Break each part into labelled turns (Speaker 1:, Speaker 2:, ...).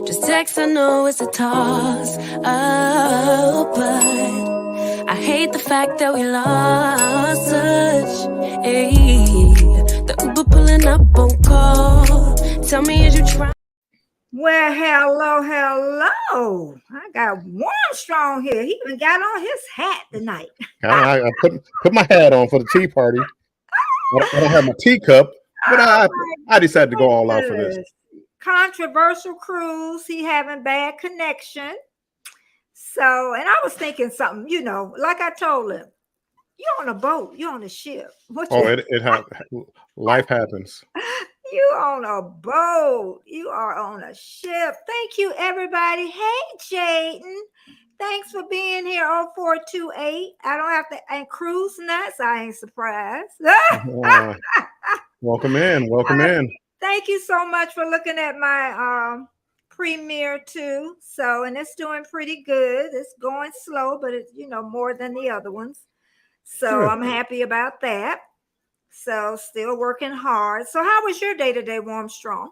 Speaker 1: Just text, I know it's a toss. Oh, but I hate the fact that we lost touch. Ayy, the Uber pulling up on call. Tell me, is you trying?
Speaker 2: Well, hello. I got Armstrong here. He even got on his hat tonight.
Speaker 3: I put my hat on for the tea party. I don't have my teacup, but I decided to go all out for this.
Speaker 2: Controversial cruise. He having bad connection. So, and I was thinking something, like I told him, you're on a boat, you're on a ship.
Speaker 3: Life happens.
Speaker 2: You on a boat. You are on a ship. Thank you, everybody. Hey, Jayden. Thanks for being here on 428. I don't have to, and cruise nuts. I ain't surprised.
Speaker 3: Welcome in.
Speaker 2: Thank you so much for looking at my premiere too. So, and it's doing pretty good. It's going slow, but it's, more than the other ones. So good. I'm happy about that. So still working hard. So how was your day today, Armstrong?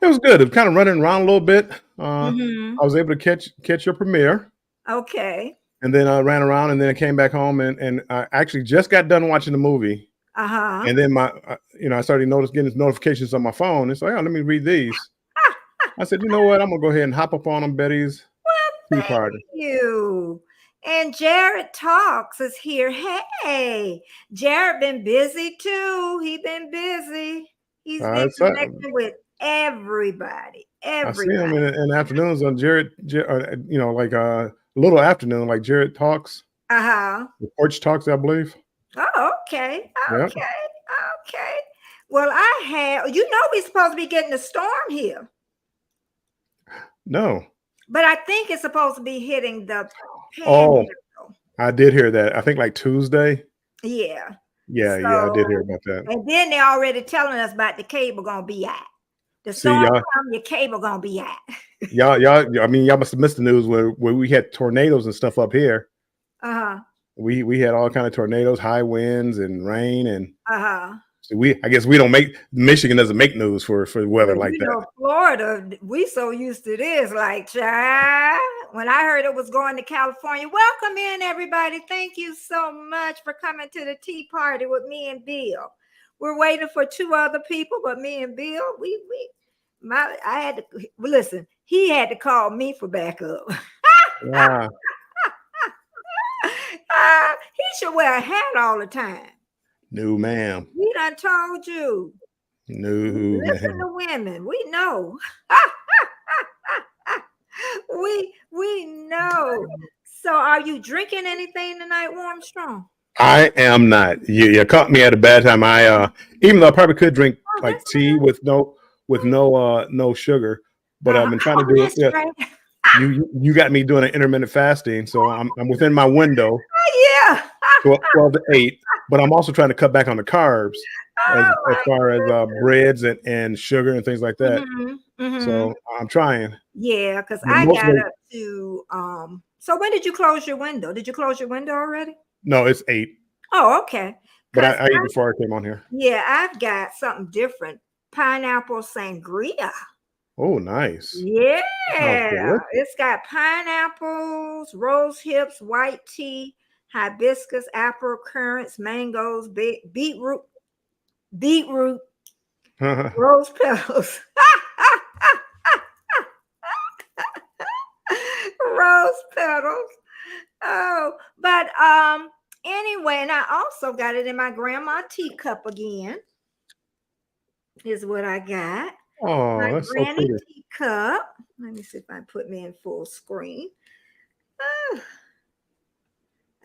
Speaker 3: It was good. It was kind of running around a little bit. I was able to catch your premiere.
Speaker 2: Okay.
Speaker 3: And then I ran around, and then I came back home, and I actually just got done watching the movie. And then I started getting notifications on my phone. It's like, oh, let me read these. I said, you know what? I'm gonna go ahead and hop up on Betty's tea party.
Speaker 2: Thank you. And Jared Talks is here. Hey, Jared been busy too. He been busy. He's been connecting with everybody.
Speaker 3: I see him in afternoons on Jared. Like a little afternoon, like Jared Talks. The Porch Talks, I believe.
Speaker 2: Oh, okay. Yep. Okay. Well, we're supposed to be getting a storm here.
Speaker 3: No.
Speaker 2: But I think it's supposed to be hitting the
Speaker 3: Panhandle. Oh, I did hear that. I think like Tuesday.
Speaker 2: Yeah.
Speaker 3: Yeah, I did hear about that.
Speaker 2: And then they're already telling us about the cable gonna be out. The storm your cable gonna be out.
Speaker 3: y'all must have missed the news where we had tornadoes and stuff up here. We had all kind of tornadoes, high winds, and rain, and so Michigan doesn't make news for weather like that.
Speaker 2: Florida, we so used to this. Like, child, when I heard it was going to California, welcome in everybody. Thank you so much for coming to the tea party with me and Bill. We're waiting for two other people, but me and Bill, I had to listen. He had to call me for backup.
Speaker 3: Wow.
Speaker 2: He should wear a hat all the time.
Speaker 3: No, ma'am.
Speaker 2: We done told you.
Speaker 3: No,
Speaker 2: listen to women. We know. we know. So, are you drinking anything tonight, Armstrong?
Speaker 3: I am not. You caught me at a bad time. Even though I probably could drink like tea with no sugar, but I've been trying to do it. Yeah. Right. You got me doing an intermittent fasting, so I'm within my window.
Speaker 2: Yeah.
Speaker 3: 12 to 8, but I'm also trying to cut back on the carbs as far as breads and sugar and things like that. So I'm trying.
Speaker 2: Yeah, because I got up to so when did you close your window? Did you close your window already?
Speaker 3: No, it's 8.
Speaker 2: Oh, okay.
Speaker 3: But I ate before I came on here.
Speaker 2: Yeah, I've got something different. Pineapple sangria.
Speaker 3: Oh, nice.
Speaker 2: Yeah. It's got pineapples, rose hips, white tea, hibiscus, apple, currants, mangoes, beetroot, rose petals, rose petals. Oh, but anyway, and I also got it in my grandma teacup again. Is what I got.
Speaker 3: Oh,
Speaker 2: my
Speaker 3: that's
Speaker 2: granny
Speaker 3: so pretty.
Speaker 2: teacup. Let me see if I put me in full screen.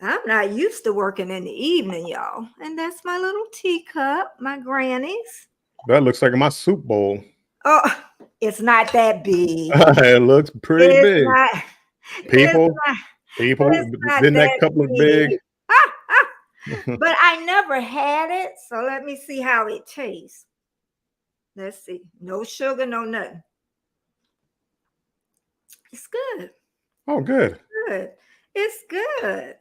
Speaker 2: I'm not used to working in the evening, y'all. And that's my little teacup, my granny's.
Speaker 3: That looks like my soup bowl.
Speaker 2: Oh, it's not that big.
Speaker 3: It looks pretty big. People, didn't that cup look big?
Speaker 2: But I never had it, so let me see how it tastes. Let's see. No sugar, no nothing. It's good.
Speaker 3: Oh, good.
Speaker 2: It's good.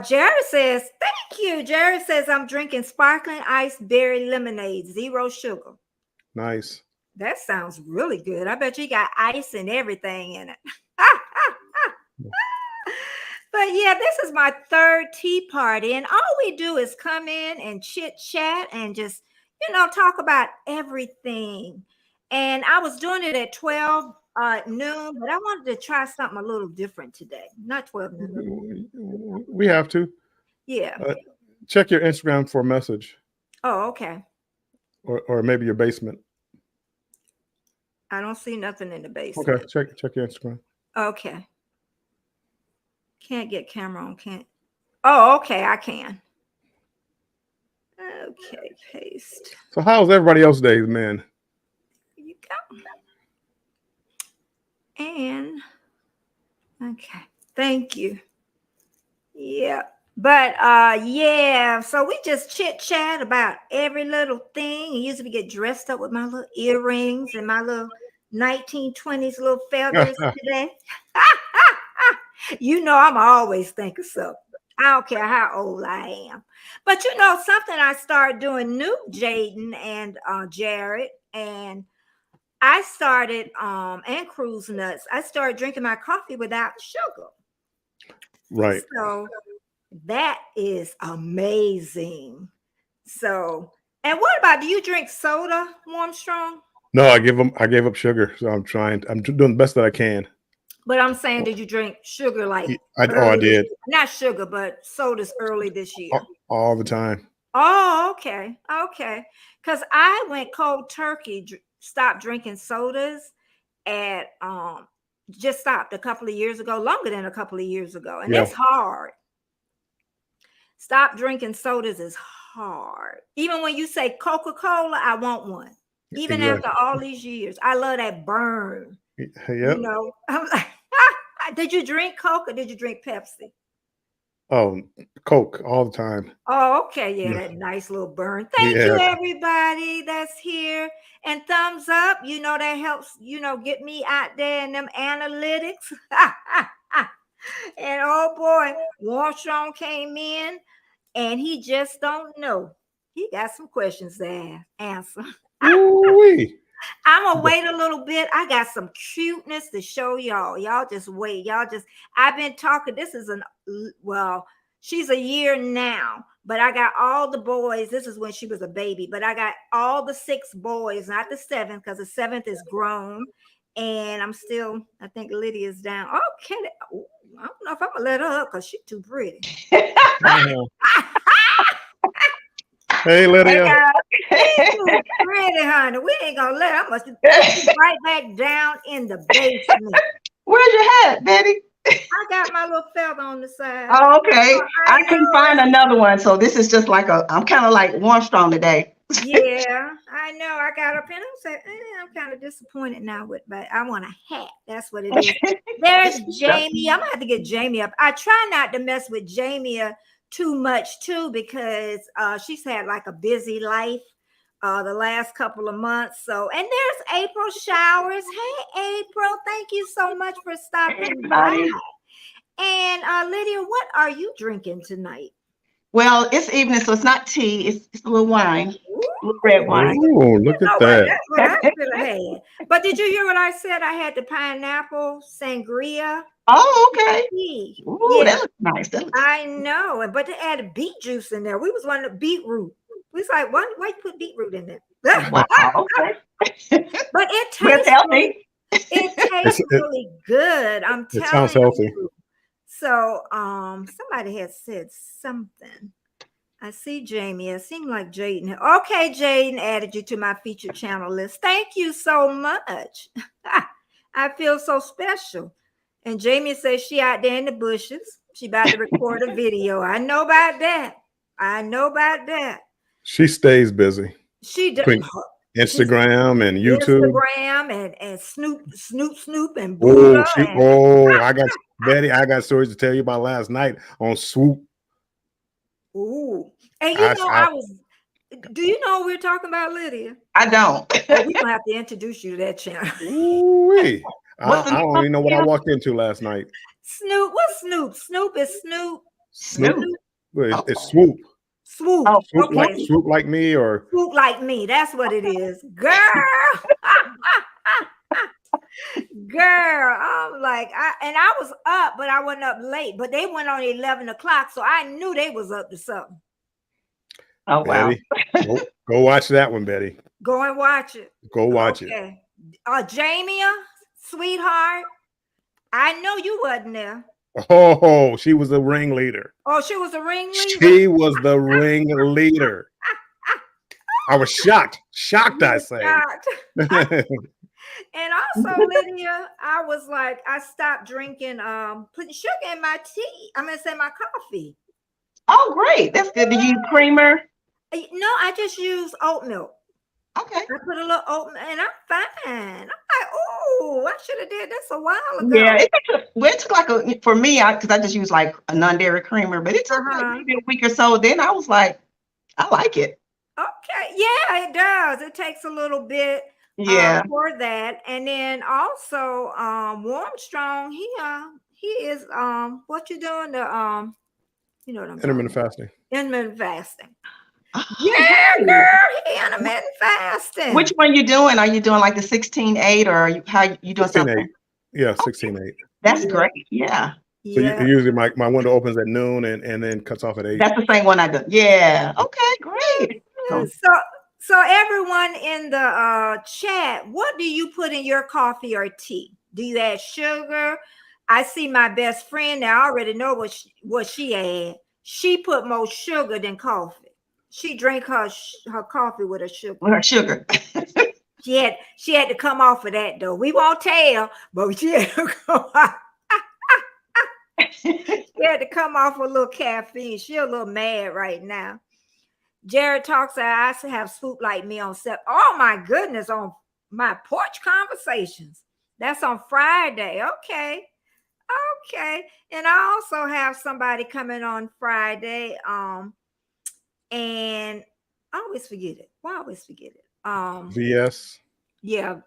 Speaker 2: Jared says, thank you. Jared says, I'm drinking sparkling ice berry lemonade, 0 sugar.
Speaker 3: Nice.
Speaker 2: That sounds really good. I bet you got ice and everything in it. But yeah, this is my third tea party, and all we do is come in and chit chat and just, talk about everything. And I was doing it at 12 noon, but I wanted to try something a little different today. Not 12 noon.
Speaker 3: We have to.
Speaker 2: Yeah.
Speaker 3: Check your Instagram for a message.
Speaker 2: Oh, okay.
Speaker 3: Or maybe your basement.
Speaker 2: I don't see nothing in the basement.
Speaker 3: Okay, check your Instagram.
Speaker 2: Okay. Can't get camera on, can't. Oh, okay, I can. Okay, paste.
Speaker 3: So how's everybody else day, man?
Speaker 2: There you go. And okay, thank you. Yeah. But yeah, so we just chit chat about every little thing. I usually get dressed up with my little earrings and my little 1920s little feathers today. I'm always thinking something. I don't care how old I am. But something I started doing new, Jaden and Jared, and I started and Cruise Nuts. I started drinking my coffee without sugar.
Speaker 3: Right.
Speaker 2: So that is amazing. So, and what about, do you drink soda, Warmstrong?
Speaker 3: No, I gave up sugar. So I'm doing the best that I can.
Speaker 2: But I'm saying, did you drink sugar like?
Speaker 3: I did.
Speaker 2: Not sugar, but sodas early this year.
Speaker 3: All the time.
Speaker 2: Oh, okay. Okay. Because I went cold turkey, stopped drinking sodas at, just stopped a couple of years ago, longer than a couple of years ago. And it's hard. Stop drinking sodas is hard. Even when you say Coca-Cola, I want one. Even after all these years. I love that burn.
Speaker 3: Yep.
Speaker 2: I'm like, did you drink Coke or did you drink Pepsi?
Speaker 3: Oh, Coke all the time.
Speaker 2: Oh, okay. Yeah, that nice little burn. Thank you, everybody that's here. And thumbs up. That helps, get me out there in them analytics. And oh boy, Warmstrong came in and he just don't know. He got some questions to answer. I'm gonna wait a little bit. I got some cuteness to show y'all. Y'all just wait. I've been talking. She's a year now, but I got all the boys. This is when she was a baby, but I got all the 6 boys, not the 7, because the 7th is grown. And I think Lydia's down. Okay. Ooh, I don't know if I'm gonna let her up because she's too pretty.
Speaker 3: Hey, Lydia.
Speaker 2: She's too pretty, honey. We ain't gonna let her. I must be right back down in the basement.
Speaker 4: Where's your hat, Betty?
Speaker 2: I got my little feather on the side.
Speaker 4: Oh, okay. I couldn't find another one, so this is just like I'm kind of like Warmstrong today.
Speaker 2: Yeah, I know. I got up and I said, I'm kind of disappointed now but I want a hat. That's what it is. There's Jamie. I'm gonna have to get Jamie up. I try not to mess with Jamie too much too, because she's had like a busy life the last couple of months. So, and there's April Showers. Hey, April, thank you so much for stopping by. And Lydia, what are you drinking tonight?
Speaker 4: Well, it's evening, so it's not tea. It's a little wine, a little red wine.
Speaker 3: Oh, look at that.
Speaker 2: That's what I should have had. But did you hear what I said? I had the pineapple sangria.
Speaker 4: Oh, okay.
Speaker 2: Ooh,
Speaker 4: that looks nice.
Speaker 2: I know, but they added beet juice in there. We was wanting beetroot. We was like, why you put beetroot in there?
Speaker 4: Wow, okay.
Speaker 2: But it tastes healthy. It tastes really good. I'm telling you. It sounds healthy. So somebody had said something. I see Jamie. It seemed like Jaden. Okay, Jaden added you to my featured channel list. Thank you so much. I feel so special. And Jamie says she out there in the bushes. She about to record a video. I know about that.
Speaker 3: She stays busy.
Speaker 2: She does.
Speaker 3: Instagram and YouTube.
Speaker 2: Instagram and Snoop and Buddha.
Speaker 3: Betty, I got stories to tell you about last night on Swoop.
Speaker 2: Ooh. And I was, do you know we're talking about, Lydia?
Speaker 4: I don't.
Speaker 2: We're going to have to introduce you to that channel.
Speaker 3: Ooh-wee. I don't even know what I walked into last night.
Speaker 2: Snoop. What's Snoop? Snoop is Snoop.
Speaker 3: Snoop. It's Swoop.
Speaker 2: Swoop.
Speaker 4: Oh,
Speaker 3: Swoop
Speaker 2: Okay.
Speaker 3: like me, or
Speaker 2: Swoop like me. That's what it is. Girl. Girl, I'm like, I was up, but I wasn't up late. But they went on 11 o'clock, so I knew they was up to something.
Speaker 4: oh wow.
Speaker 3: Betty, go watch that one, Betty.
Speaker 2: Go and watch it.
Speaker 3: Go watch it.
Speaker 2: Okay. Jamia, sweetheart, I know you wasn't there.
Speaker 3: Oh, she was the ringleader.
Speaker 2: Oh, she was a ringleader?
Speaker 3: She was the ringleader. I was shocked. Shocked, I say.
Speaker 2: Shocked. And also, Lydia, I was like, I stopped drinking, putting sugar in my tea. I'm gonna say my coffee.
Speaker 4: Oh, great. That's good. Do you use creamer?
Speaker 2: No, I just use oat milk.
Speaker 4: Okay.
Speaker 2: I put a little oat milk, and I'm fine. I'm like, oh, I should have did this a while ago.
Speaker 4: Yeah, it took like for me, because I just use like a non-dairy creamer, but it took like maybe a week or so. Then I was like, I like it.
Speaker 2: Okay, yeah, it does. It takes a little bit.
Speaker 4: Yeah.
Speaker 2: For that, and then also Warm Strong, he is what you doing, the you know what I'm
Speaker 3: Intermittent fasting.
Speaker 2: Intermittent fasting. Yeah, girl, he intermittent fasting.
Speaker 4: Which one you doing? Are you doing like the 16-8 or are you doing
Speaker 3: 16-8?
Speaker 4: something?
Speaker 3: Yeah, 16-8.
Speaker 4: That's great. Yeah.
Speaker 3: So usually my window opens at noon and then cuts off at 8.
Speaker 4: That's the same one I do. Yeah. Okay, great.
Speaker 2: So everyone in the chat, what do you put in your coffee or tea? Do you add sugar? I see my best friend now. I already know what she add. She put more sugar than coffee. She drank her coffee with her sugar.
Speaker 4: With her sugar.
Speaker 2: She had to come off of that though. We won't tell, but she had to come off. She had to come off a little caffeine. She a little mad right now. Jared talks. I have Swoop like me on set. Oh my goodness, on my porch conversations. That's on Friday. Okay. And I also have somebody coming on Friday. And I always forget it. Why I always forget it?
Speaker 3: VS.
Speaker 2: Yeah,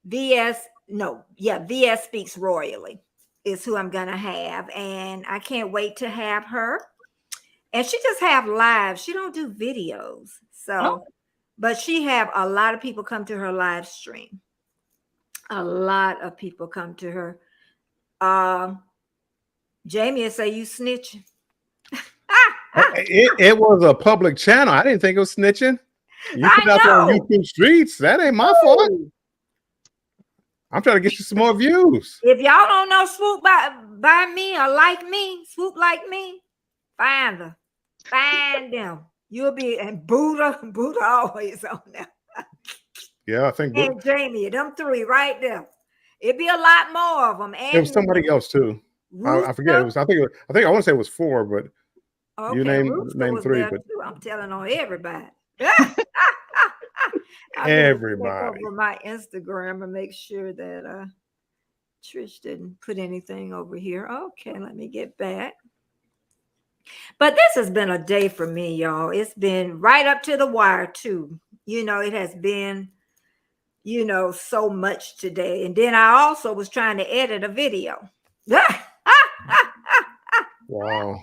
Speaker 2: VS. No, yeah, VS Speaks Royally is who I'm gonna have, and I can't wait to have her. And she just have live. She don't do videos. So, but she have a lot of people come to her live stream. A lot of people come to her. Jamie will say you snitching.
Speaker 3: It was a public channel. I didn't think it was snitching. You put out there on YouTube streets. That ain't my fault. I'm trying to get you some more views.
Speaker 2: If y'all don't know Swoop by me or like me, Swoop like me, find her. Find them. You'll be, and Buddha always on there.
Speaker 3: Yeah, I think.
Speaker 2: And Jamie, them three right there. It'd be a lot more of them. And
Speaker 3: there was somebody else too. I forget. It was. I think I want to say it was 4, but you named 3. But
Speaker 2: I'm telling on everybody.
Speaker 3: Everybody.
Speaker 2: Over my Instagram and make sure that Trish didn't put anything over here. Okay, let me get back. But this has been a day for me, y'all. It's been right up to the wire too. You know, it has been, so much today. And then I also was trying to edit a video.
Speaker 3: Wow.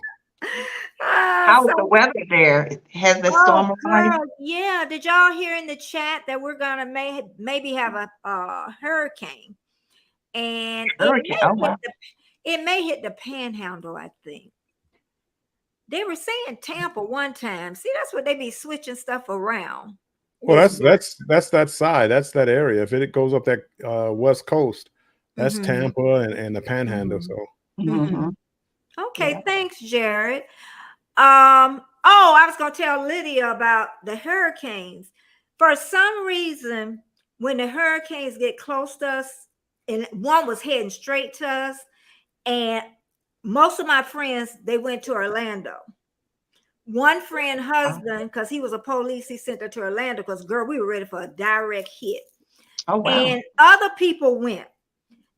Speaker 4: How's the weather there? Has the storm arrived?
Speaker 2: Yeah. Did y'all hear in the chat that we're gonna maybe have a hurricane? And it may hit the Panhandle, I think. They were saying Tampa one time. See, that's what they be switching stuff around.
Speaker 3: Well, that's that side. That's that area. If it goes up that west coast, that's Tampa and the Panhandle. So.
Speaker 2: Mm-hmm. Okay, yeah. Thanks, Jared. I was gonna tell Lydia about the hurricanes. For some reason, when the hurricanes get close to us, and one was heading straight to us, and most of my friends, they went to Orlando. One friend, husband, because he was a police, he sent her to Orlando because, girl, we were ready for a direct hit.
Speaker 4: Oh, wow.
Speaker 2: And other people went.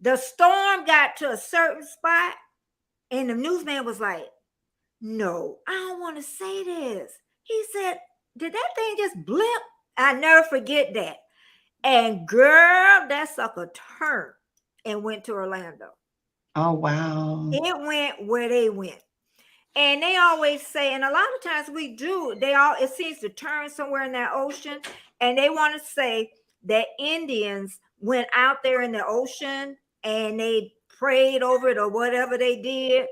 Speaker 2: The storm got to a certain spot, and the newsman was like, no, I don't want to say this. He said, did that thing just blip? I never forget that. And girl, that sucker turned and went to Orlando.
Speaker 4: Oh, wow.
Speaker 2: It went where they went. And they always say, and a lot of times we do, it seems to turn somewhere in that ocean. And they want to say that Indians went out there in the ocean and they prayed over it or whatever they did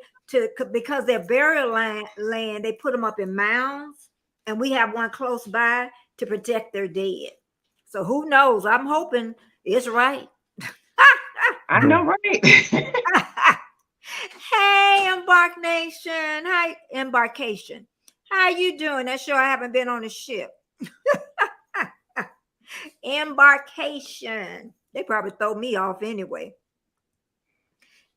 Speaker 2: because their burial land, they put them up in mounds. And we have one close by to protect their dead. So who knows? I'm hoping it's right.
Speaker 4: I know, right?
Speaker 2: Hey, Embark Nation. Hi, Embarkation. How you doing? That's sure I haven't been on a ship. Embarkation. They probably throw me off anyway.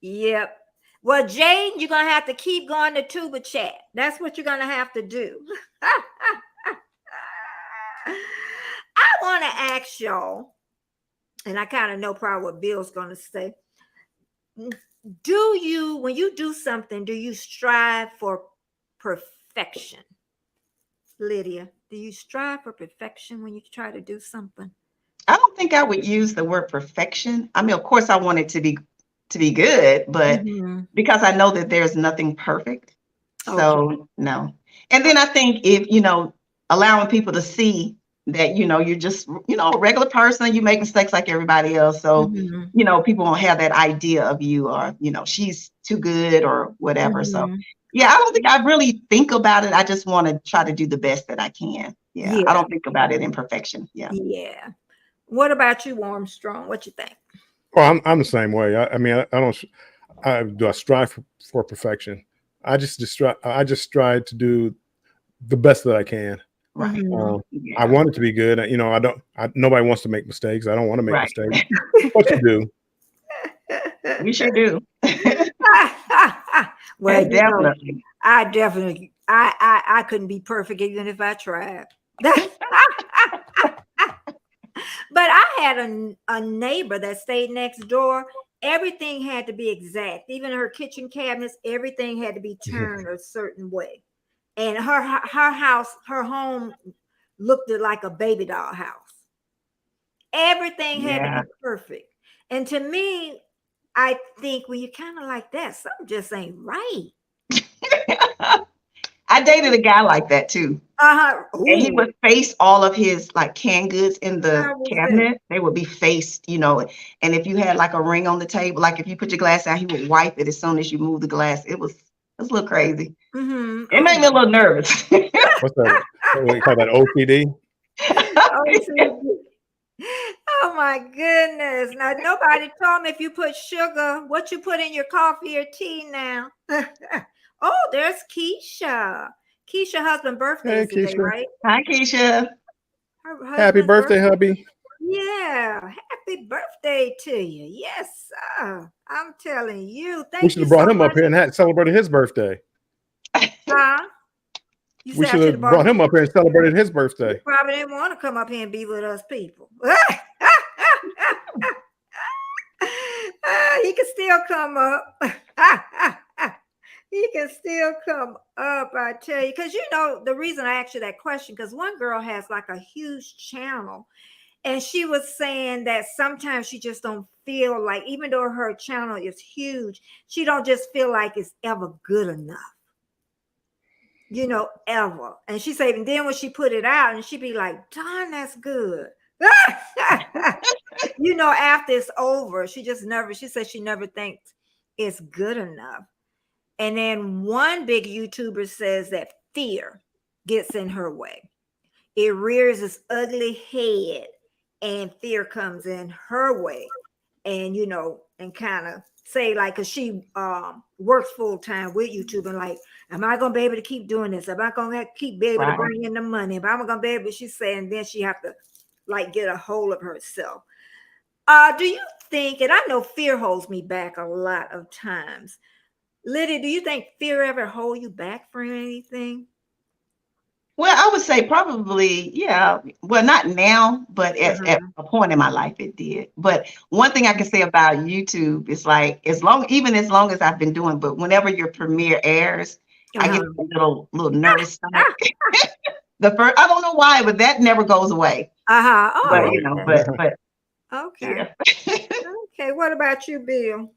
Speaker 2: Yep. Well, Jade, you're going to have to keep going to Tuba Chat. That's what you're going to have to do. I want to ask y'all, and I kind of know probably what Bill's going to say. When you do something, do you strive for perfection? Lydia, do you strive for perfection when you try to do something?
Speaker 4: I don't think I would use the word perfection. I mean, of course I want it to be good, but because I know that there's nothing perfect. So no. And then I think if, allowing people to see that, you're just, a regular person, you make mistakes like everybody else. So, people won't have that idea of you or, she's too good or whatever. So, yeah, I don't think I really think about it. I just want to try to do the best that I can. Yeah. I don't think about it in perfection. Yeah.
Speaker 2: Yeah. What about you, Armstrong? What you think?
Speaker 3: Well, I'm the same way. Do I strive for perfection? I just strive to do the best that I can.
Speaker 4: Right.
Speaker 3: I want it to be good. Nobody wants to make mistakes. I don't want to make mistakes. What you do?
Speaker 4: We sure do.
Speaker 2: Well, definitely. I couldn't be perfect even if I tried. But I had a neighbor that stayed next door. Everything had to be exact. Even her kitchen cabinets, everything had to be turned a certain way. And her home looked like a baby doll house. Everything had to be perfect. And to me, I think when you kind of like that, something just ain't right.
Speaker 4: I dated a guy like that too. And he would face all of his like canned goods in the cabinet. They would be faced, and if you had like a ring on the table, like if you put your glass out, he would wipe it as soon as you move the glass. It was a little crazy. It made me a little nervous.
Speaker 3: What's that? What do you call that? OCD?
Speaker 2: Oh my goodness. Now, nobody told me if you put sugar, what you put in your coffee or tea now. Oh, there's Keisha. Keisha's husband's birthday is today, right?
Speaker 4: Hi, Keisha.
Speaker 3: Happy birthday, hubby.
Speaker 2: Yeah, happy birthday to you. Yes, sir. I'm telling you.
Speaker 3: We should have brought him up here and celebrated his birthday. We should have brought him up here and celebrated his birthday.
Speaker 2: He probably didn't want to come up here and be with us people. He can still come up. He can still come up, I tell you. Because, the reason I asked you that question, because one girl has like a huge channel. And she was saying that sometimes she just don't feel like, even though her channel is huge, she don't just feel like it's ever good enough. Ever. And she said, and then when she put it out, and she'd be like, darn, that's good. After it's over, she said she never thinks it's good enough. And then one big YouTuber says that fear gets in her way. It rears its ugly head and fear comes in her way. And, and kind of say like, cause she works full time with YouTube and like, am I going to be able to keep doing this? Am I going to be able to bring in the money? Am I going to be able, she's saying, then she have to like get a hold of herself. Do you think, and I know fear holds me back a lot of times. Lydia, do you think fear ever hold you back from anything?
Speaker 4: Well, I would say probably, yeah. Well, not now, but at a point in my life it did. But one thing I can say about YouTube is like, even as long as I've been doing, but whenever your premiere airs, I get a little nervous stomach. I don't know why, but that never goes away. But
Speaker 2: okay.
Speaker 4: Yeah.
Speaker 2: Okay. What about you, Bill?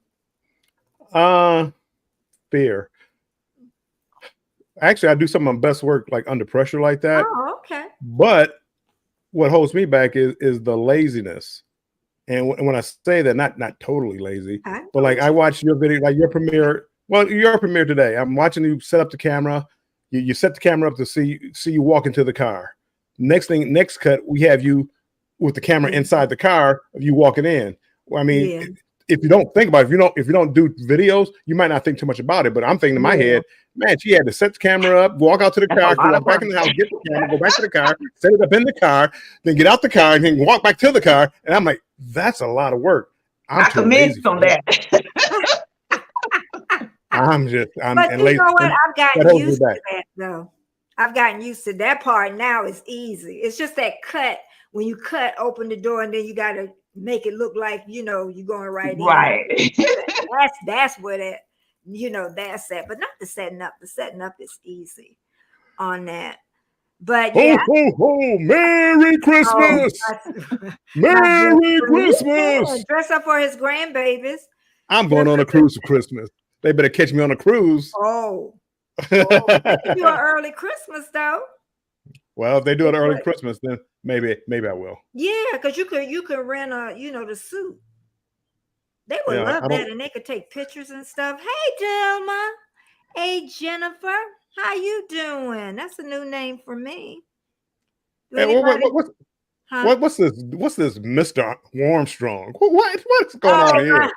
Speaker 3: Fear. actually I do some of my best work like under pressure like that.
Speaker 2: Oh, okay.
Speaker 3: But what holds me back is the laziness. And when I say that, not totally lazy, but like I watch your video, like your premiere. Well, your premiere today. I'm watching you set up the camera. You set the camera up to see you walk into the car. Next cut, we have you with the camera inside the car of you walking in. Well, I mean, if you don't think about it, if you don't do videos, you might not think too much about it. But I'm thinking in my head, man, she had to set the camera up, walk out to the car, walk back in the house, get the camera, go back to the car, set it up in the car, then get out the car, and then walk back to the car. And I'm like, that's a lot of work.
Speaker 4: I commend you on that.
Speaker 2: I'm but you know what? I've gotten used to that though. I've gotten used to that part. Now it's easy. It's just that cut when you open the door, and then you got to make it look like you're going right in.
Speaker 4: Right.
Speaker 2: That's where that that's that. But not the setting up. The setting up is easy on that. But
Speaker 3: ho, ho, ho, Merry Christmas! Merry Christmas!
Speaker 2: Dress up for his grandbabies.
Speaker 3: I'm going on a cruise for Christmas. They better catch me on a cruise.
Speaker 2: Oh. They can do an early Christmas though.
Speaker 3: Well, if they do an early Christmas, then maybe I will. Yeah,
Speaker 2: because you can rent the suit. They would love that, and they could take pictures and stuff. Hey, Delma. Hey, Jennifer. How you doing? That's a new name for me.
Speaker 3: Hey, what's this? What's this, Mr. Warmstrong? What's going on here?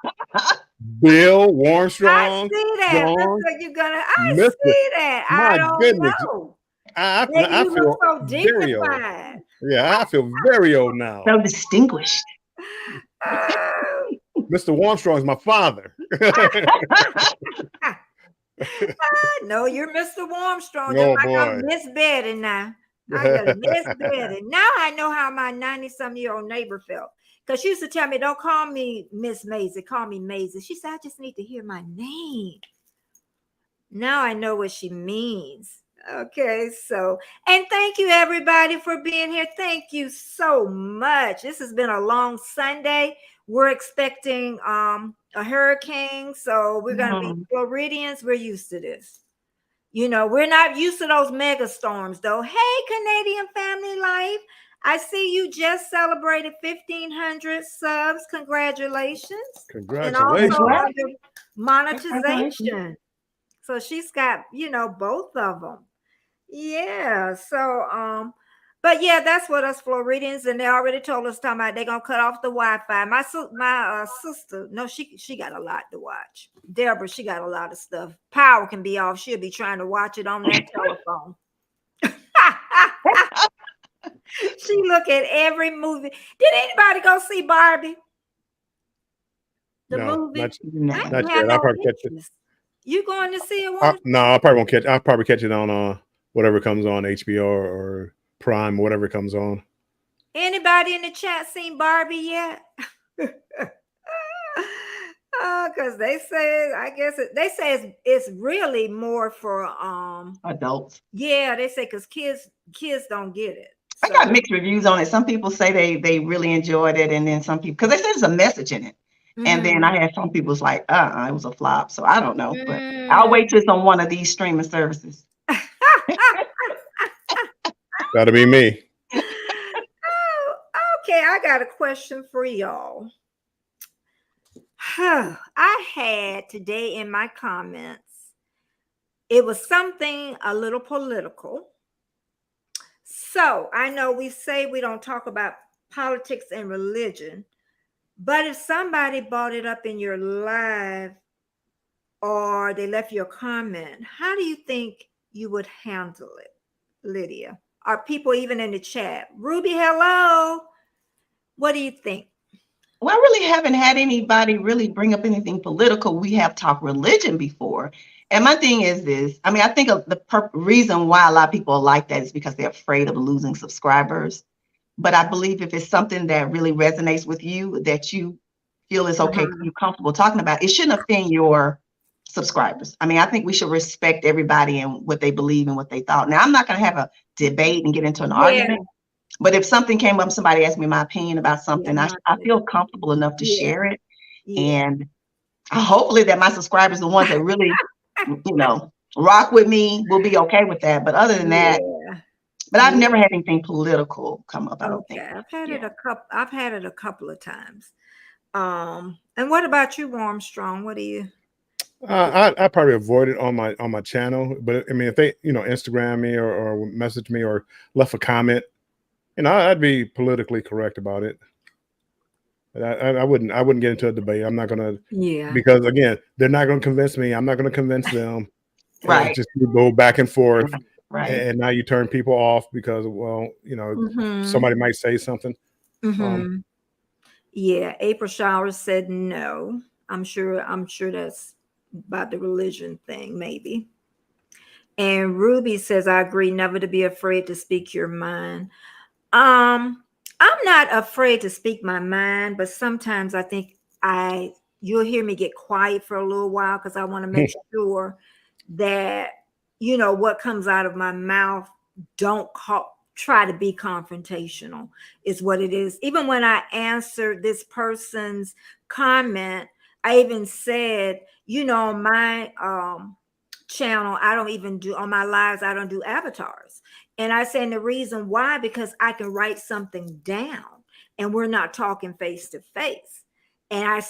Speaker 3: Bill Warmstrong.
Speaker 2: I see that. That's what you're gonna. See that. I don't know.
Speaker 3: I feel
Speaker 2: so dignified.
Speaker 3: Yeah, I feel very old now.
Speaker 4: So distinguished.
Speaker 3: Mr. Warmstrong is my father.
Speaker 2: No, you're Mr. Warmstrong. Oh, boy. I'm Miss Betty now. I got Miss Betty. Now I know how my 90-some-year-old neighbor felt. Because she used to tell me, don't call me Miss Maisie, call me Maisie. She said, I just need to hear my name. Now I know what she means. Okay, so, and thank you everybody for being here. Thank you so much. This has been a long Sunday. We're expecting a hurricane, so we're going to be Floridians. We're used to this. We're not used to those mega storms, though. Hey, Canadian Family Life. I see you just celebrated 1,500 subs. Congratulations.
Speaker 3: Congratulations.
Speaker 2: And also monetization. So she's got, both of them. Yeah. So, but yeah, that's what us Floridians, and they already told us they're gonna cut off the Wi-Fi. My sister, no, she got a lot to watch. Deborah, she got a lot of stuff. Power can be off. She'll be trying to watch it on that telephone. She look at every movie. Did anybody go see Barbie? The movie?
Speaker 3: Not yet. I'll probably catch it.
Speaker 2: You going to see it?
Speaker 3: No, I probably won't catch. I'll probably catch it on whatever comes on HBO or Prime, whatever comes on.
Speaker 2: Anybody in the chat seen Barbie yet? Because they say it's really more for
Speaker 4: adults.
Speaker 2: Yeah, they say because kids don't get it.
Speaker 4: So. I got mixed reviews on it. Some people say they really enjoyed it, and then some people, because they said there's a message in it. And then I had some people's like, it was a flop. So I don't know, but I'll wait till it's on one of these streaming services.
Speaker 3: That'll be me.
Speaker 2: Okay, I got a question for y'all. I had today in my comments, it was something a little political. So I know we say we don't talk about politics and religion, but if somebody brought it up in your live or they left you a comment, how do you think you would handle it, Lydia? Are people even in the chat? Ruby, hello. What do you think?
Speaker 4: Well, I really haven't had anybody really bring up anything political. We have talked religion before. And my thing is this. I mean, I think the reason why a lot of people are like that is because they're afraid of losing subscribers. But I believe if it's something that really resonates with you, that you feel is okay, you're comfortable talking about, it shouldn't offend your subscribers. I mean, I think we should respect everybody and what they believe and what they thought. Now, I'm not going to have a debate and get into an argument. But if something came up, somebody asked me my opinion about something, I feel comfortable enough to share it. And hopefully that my subscribers are the ones that really, rock with me, we'll be okay with that. But other than that, but I've never had anything political come up. I don't think.
Speaker 2: I've had it a couple of times. And what about you, Armstrong? What do you?
Speaker 3: I probably avoid it on my channel, but I mean, if they Instagram me or message me or left a comment, I'd be politically correct about it. I wouldn't get into a debate. I'm not gonna, because again, they're not gonna convince me. I'm not gonna convince them.
Speaker 4: Right.
Speaker 3: Just go back and forth.
Speaker 4: Right.
Speaker 3: And now you turn people off because, somebody might say something.
Speaker 2: April Showers said no. I'm sure that's about the religion thing, maybe. And Ruby says, I agree, never to be afraid to speak your mind. I'm not afraid to speak my mind, but sometimes I think you'll hear me get quiet for a little while because I want to make sure that, what comes out of my mouth don't try to be confrontational is what it is. Even when I answered this person's comment, I even said, on my channel, I don't even do, on my lives, I don't do avatars. And I said the reason why, because I can write something down and we're not talking face to face. And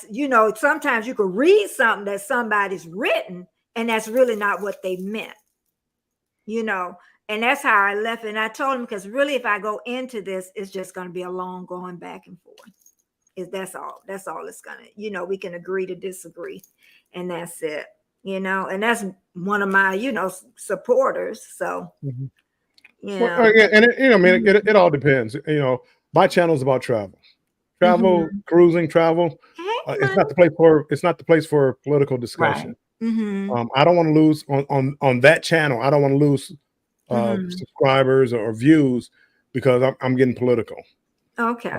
Speaker 2: sometimes you could read something that somebody's written and that's really not what they meant, and that's how I left it. And I told him, because really, if I go into this, it's just going to be a long going back and forth. That's all it's going to, we can agree to disagree. And that's it, and that's one of my, supporters. So,
Speaker 3: Well, and it all depends. My channel is about travel, cruising, travel. It's not the place for political discussion.
Speaker 2: Right.
Speaker 3: I don't want to lose on that channel. I don't want to lose subscribers or views because I'm getting political.
Speaker 2: Okay.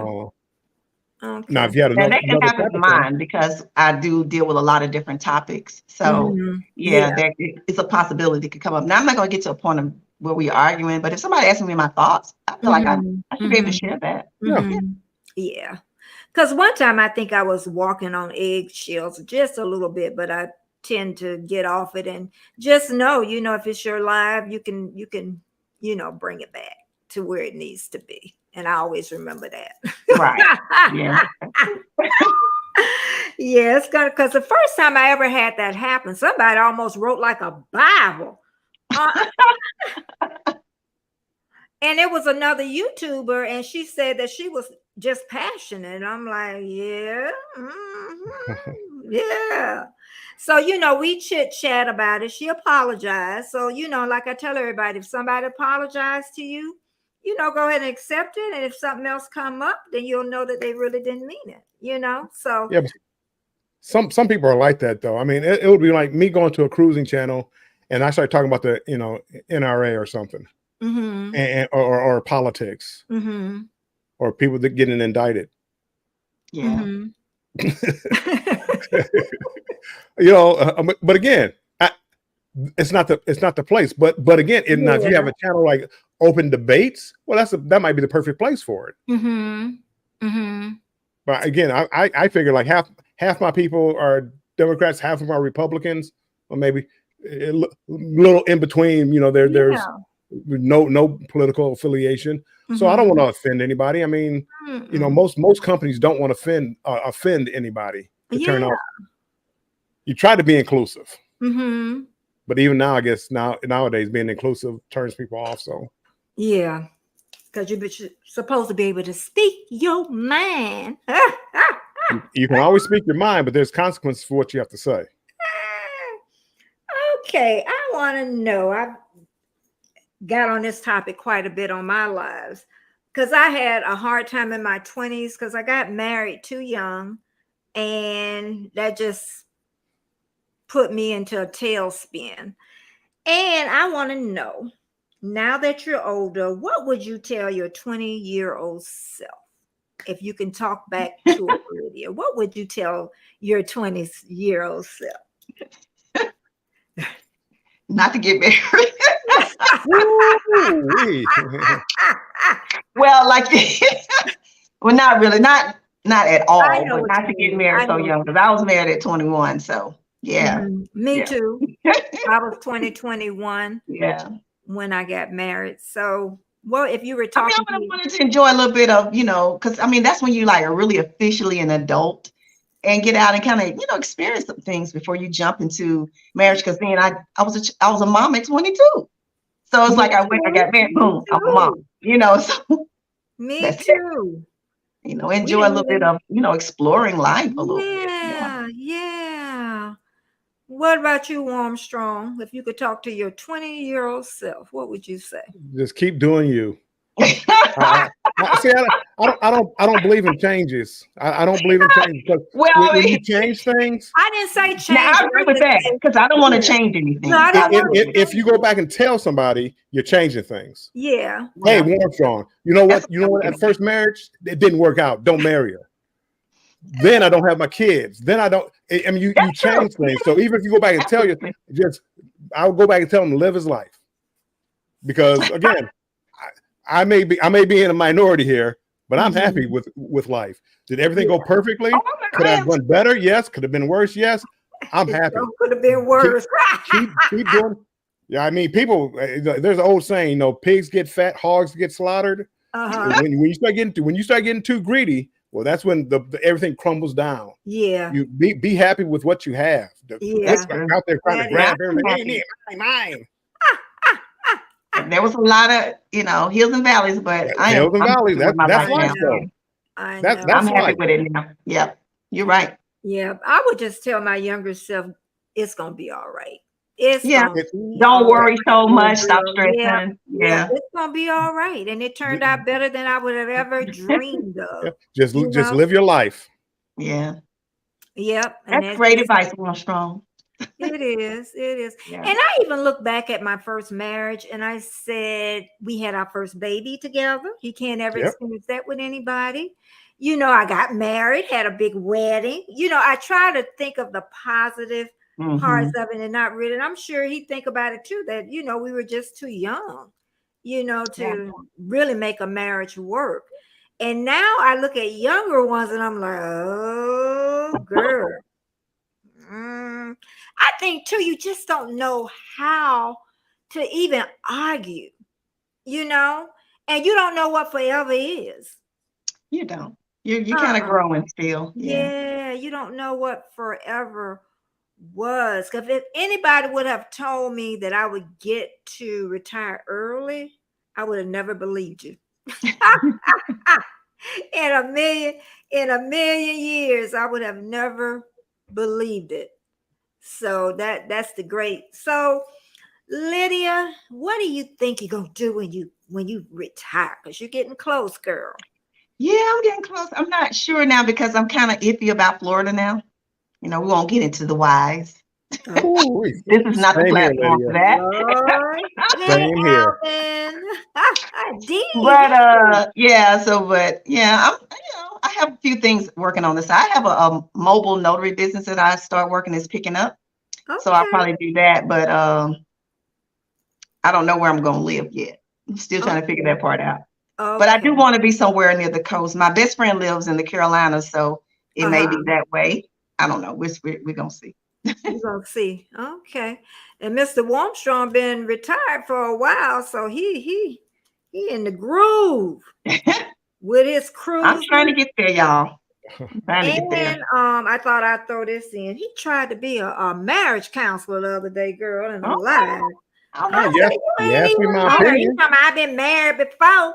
Speaker 3: Now, if you had
Speaker 4: that can happen to mine because I do deal with a lot of different topics. So it's a possibility could come up. Now I'm not going to get to a point of where we're arguing, but if somebody asks me my thoughts, I feel like I should be able to share that.
Speaker 2: Yeah. Because one time I think I was walking on eggshells just a little bit, but I tend to get off it and just know, if it's your live, you can, bring it back to where it needs to be. And I always remember that.
Speaker 4: Right. Yeah.
Speaker 2: Yeah, it's gonna, because the first time I ever had that happen, somebody almost wrote like a Bible. And it was another YouTuber, and she said that she was just passionate. I'm like, yeah. So, we chit chat about it. She apologized. So, like I tell everybody, if somebody apologized to you, go ahead and accept it. And if something else come up, then you'll know that they really didn't mean it, so.
Speaker 3: Yeah, but some people are like that, though. I mean, it would be like me going to a cruising channel and I start talking about the, NRA or something and or politics or people that getting indicted.
Speaker 4: Yeah.
Speaker 3: But again, it's not the place. But again, now if you have a channel like Open Debates, well, that might be the perfect place for it. But again, I figure like half my people are Democrats, half of them are Republicans, or maybe a little in between. There's no political affiliation. So I don't want to offend anybody. I mean, most companies don't want to offend anybody to turn off. You try to be inclusive. But even now, I guess nowadays being inclusive turns people off. So
Speaker 2: yeah, because you're supposed to be able to speak your mind.
Speaker 3: You can always speak your mind, but there's consequences for what you have to say.
Speaker 2: Okay, I want to know. I've got on this topic quite a bit on my lives because I had a hard time in my 20s because I got married too young, and that just put me into a tailspin. And I want to know, now that you're older, what would you tell your 20-year-old self? If you can talk back to a radio, what would you tell your 20-year-old self?
Speaker 4: Not to get married. Well, not really, not at all, but not to get married so young, because I was married at 21. So yeah.
Speaker 2: Me too. I was 2021
Speaker 4: Yeah.
Speaker 2: when I got married. So, well, if you were talking,
Speaker 4: I wanted to enjoy a little bit of, because I mean, that's when you like are really officially an adult and get out and kind of, experience some things before you jump into marriage. Because then I was a mom at 22. So it's like I got married, boom, I'm a mom, so
Speaker 2: me
Speaker 4: that's
Speaker 2: too.
Speaker 4: it. Enjoy a little bit of, exploring life a little bit.
Speaker 2: Yeah. What about you, Armstrong? If you could talk to your 20-year-old self, what would you say?
Speaker 3: Just keep doing you. I don't believe in changes. I don't believe in changes because when you change things.
Speaker 2: I didn't say change.
Speaker 4: Now, I agree with that because I don't want to change anything.
Speaker 2: No,
Speaker 3: if you go back and tell somebody, you're changing things.
Speaker 2: Yeah.
Speaker 3: Hey, Armstrong, you know what? At first marriage, it didn't work out. Don't marry her. Then I don't have my kids. Then I don't. I mean, you change things. So even if you go back and tell you, I'll go back and tell him to live his life. Because again, I may be in a minority here, but I'm happy with life. Did everything go perfectly? Could I have done better? Yes. Could have been worse? Yes. I'm happy.
Speaker 2: Could have been worse.
Speaker 3: Keep doing. Yeah, I mean, people. There's an old saying, pigs get fat, hogs get slaughtered. When you start getting too greedy, well, that's when everything crumbles down.
Speaker 2: Yeah.
Speaker 3: You be happy with what you have. That's out there trying to grab everything. Mine.
Speaker 4: There was a lot of, hills and valleys, but
Speaker 3: hills and valleys. That's life, though. That's
Speaker 4: I'm happy with it now. Yeah, you're right.
Speaker 2: Yeah, I would just tell my younger self, it's gonna be all right.
Speaker 4: Don't worry so much. Stop stressing. Yeah,
Speaker 2: it's gonna be all right, and it turned out better than I would have ever dreamed of.
Speaker 3: Just live your life.
Speaker 4: Yeah.
Speaker 2: Yep.
Speaker 4: That's great advice, Armstrong.
Speaker 2: It is.
Speaker 4: Yeah.
Speaker 2: And I even look back at my first marriage and I said, we had our first baby together. You can't ever experience that with anybody. I got married, had a big wedding. I try to think of the positive parts of it and not really. And I'm sure he'd think about it too, that, we were just too young, to really make a marriage work. And now I look at younger ones and I'm like, oh, girl. I think too, you just don't know how to even argue, and you don't know what forever is. You
Speaker 4: don't. You're kind of growing still.
Speaker 2: Yeah, you don't know what forever was. Because if anybody would have told me that I would get to retire early, I would have never believed you. In a million years, I would have never believed it. So that's the great. So Lydia, what do you think you're gonna do when you retire? Because you're getting close, girl.
Speaker 4: Yeah, I'm getting close. I'm not sure now because I'm kind of iffy about Florida now. We won't get into the whys. This is not the platform for that.
Speaker 3: Same here.
Speaker 4: I have a few things working on this. I have a mobile notary business that I start working is picking up. Okay. So I'll probably do that, but I don't know where I'm going to live yet. I'm still trying to figure that part out. Okay. But I do want to be somewhere near the coast. My best friend lives in the Carolinas, so it may be that way. I don't know. We're going to see.
Speaker 2: We're going to see. Okay. And Mr. Armstrong been retired for a while, so he in the groove with his crew.
Speaker 4: I'm trying to get there, y'all.
Speaker 2: I thought I'd throw this in. He tried to be a marriage counselor the other day, girl, in a live. I've been married before.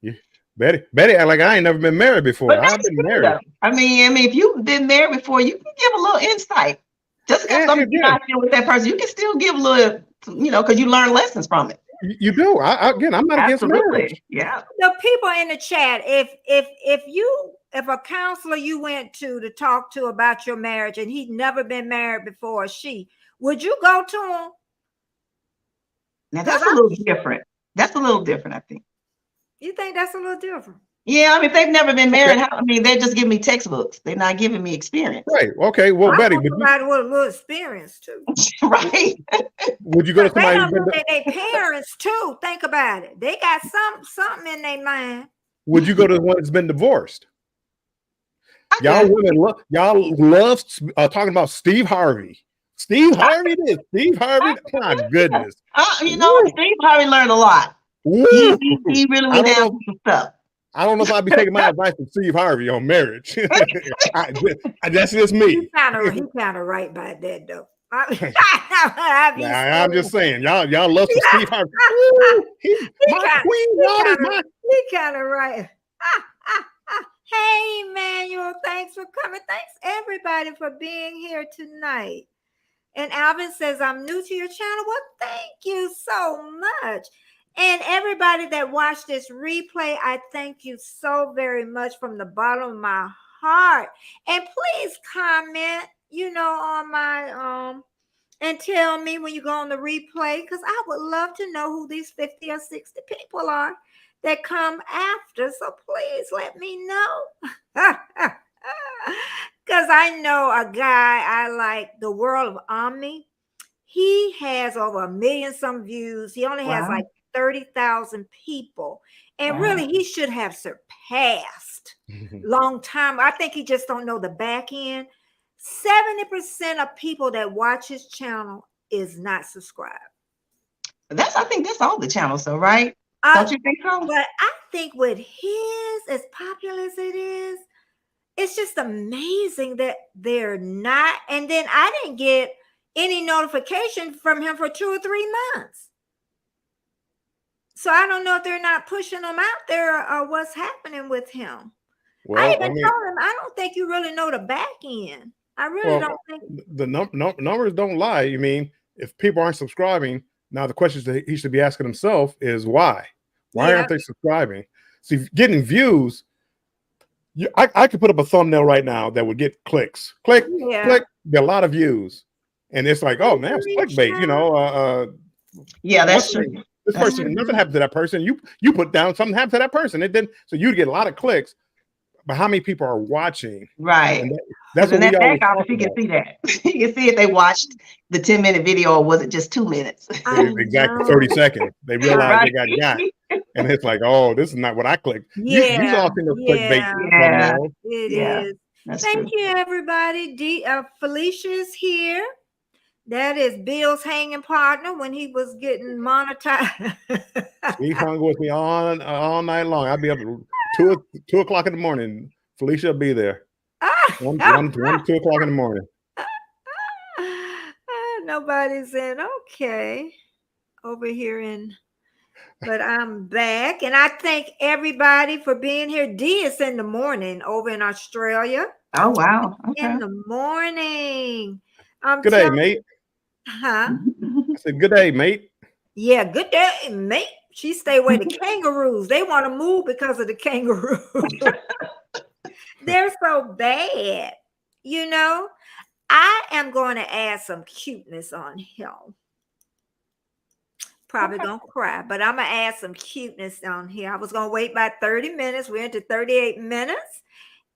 Speaker 3: Yeah. Betty, like I ain't never been married before. I've been married.
Speaker 4: Though. I mean, if you've been married before, you can give a little insight. Just because you're not still with that person, you can still give a little, because you learn lessons from it.
Speaker 3: You do. I'm not against marriage.
Speaker 2: Yeah. The people in the chat, if a counselor you went to talk to about your marriage and he'd never been married before, would you go to him?
Speaker 4: Now that's a little different. That's a little different, I think.
Speaker 2: You think that's a little different?
Speaker 4: Yeah, I mean, if they've never been married, they're just giving me textbooks. They're not giving me experience.
Speaker 3: Right. Okay. Well, Betty,
Speaker 2: somebody with a little experience too.
Speaker 4: Right.
Speaker 3: Would you go to somebody?
Speaker 2: They don't look at their parents too. Think about it. They got something in their mind.
Speaker 3: Would you go to the one that's been divorced? Y'all women love talking about Steve Harvey. Steve Harvey did. Steve Harvey. My goodness.
Speaker 4: You know, Steve Harvey learned a lot.
Speaker 3: Woo.
Speaker 4: He really
Speaker 3: I
Speaker 4: went
Speaker 3: don't
Speaker 4: down
Speaker 3: know.
Speaker 4: with some stuff.
Speaker 3: I don't know if I'd be taking my advice from Steve Harvey on marriage. That's just me.
Speaker 2: He kind of right by that though.
Speaker 3: I'm just saying, y'all love some Steve Harvey.
Speaker 2: He kind of right. Hey, Emmanuel, thanks for coming. Thanks everybody for being here tonight. And Alvin says, I'm new to your channel. Well, thank you so much. And everybody that watched this replay, I thank you so very much from the bottom of my heart. And please comment, on my and tell me when you go on the replay, because I would love to know who these 50 or 60 people are that come after. So please let me know. Because I know a guy I like, The World of Omni. He has over 1 million some views. He only has like 30,000 people. And really, he should have surpassed long time. I think he just don't know the back end. 70% of people that watch his channel is not subscribed.
Speaker 4: I think that's all the channels, though, right? Don't you think so?
Speaker 2: But I think with his, as popular as it is, it's just amazing that they're not. And then I didn't get any notification from him for 2 or 3 months. So I don't know if they're not pushing him out there or what's happening with him. Well, I even told him, I don't think you really know the back end. I really don't think
Speaker 3: the numbers don't lie. You mean, if people aren't subscribing, now the questions that he should be asking himself is why? Why aren't they subscribing? See, getting views, I could put up a thumbnail right now that would get clicks. Click, click, get a lot of views. And it's like, oh man, it's clickbait,
Speaker 4: Yeah, that's true.
Speaker 3: This person, nothing happened to that person. You put down something happened to that person. It didn't, so you'd get a lot of clicks. But how many people are watching?
Speaker 4: Right.
Speaker 3: That's what we always talk
Speaker 4: about. You can see that. You can see if they watched the 10-minute video or was it just 2 minutes?
Speaker 3: Exactly, 30 seconds. They realized they got. And it's like, oh, this is not what I clicked.
Speaker 2: Yeah.
Speaker 3: You all think of clickbait.
Speaker 2: It is. Thank you, everybody. Felicia's here. That is Bill's hanging partner when he was getting monetized.
Speaker 3: He hung with me all night long. I'd be up at 2 o'clock in the morning. Felicia will be there. 2 o'clock in the morning.
Speaker 2: Nobody's in. Okay. Over here but I'm back. And I thank everybody for being here. Dee is in the morning over in Australia.
Speaker 4: Oh, wow. Okay.
Speaker 2: In the morning.
Speaker 3: Good day, mate.
Speaker 2: Huh?
Speaker 3: I said, good day, mate.
Speaker 2: Yeah, good day, mate. She stay away the kangaroos. They want to move because of the kangaroos. They're so bad. I am going to add some cuteness on him. Probably going to cry, but I'm going to add some cuteness on here. I was going to wait about 30 minutes. We're into 38 minutes.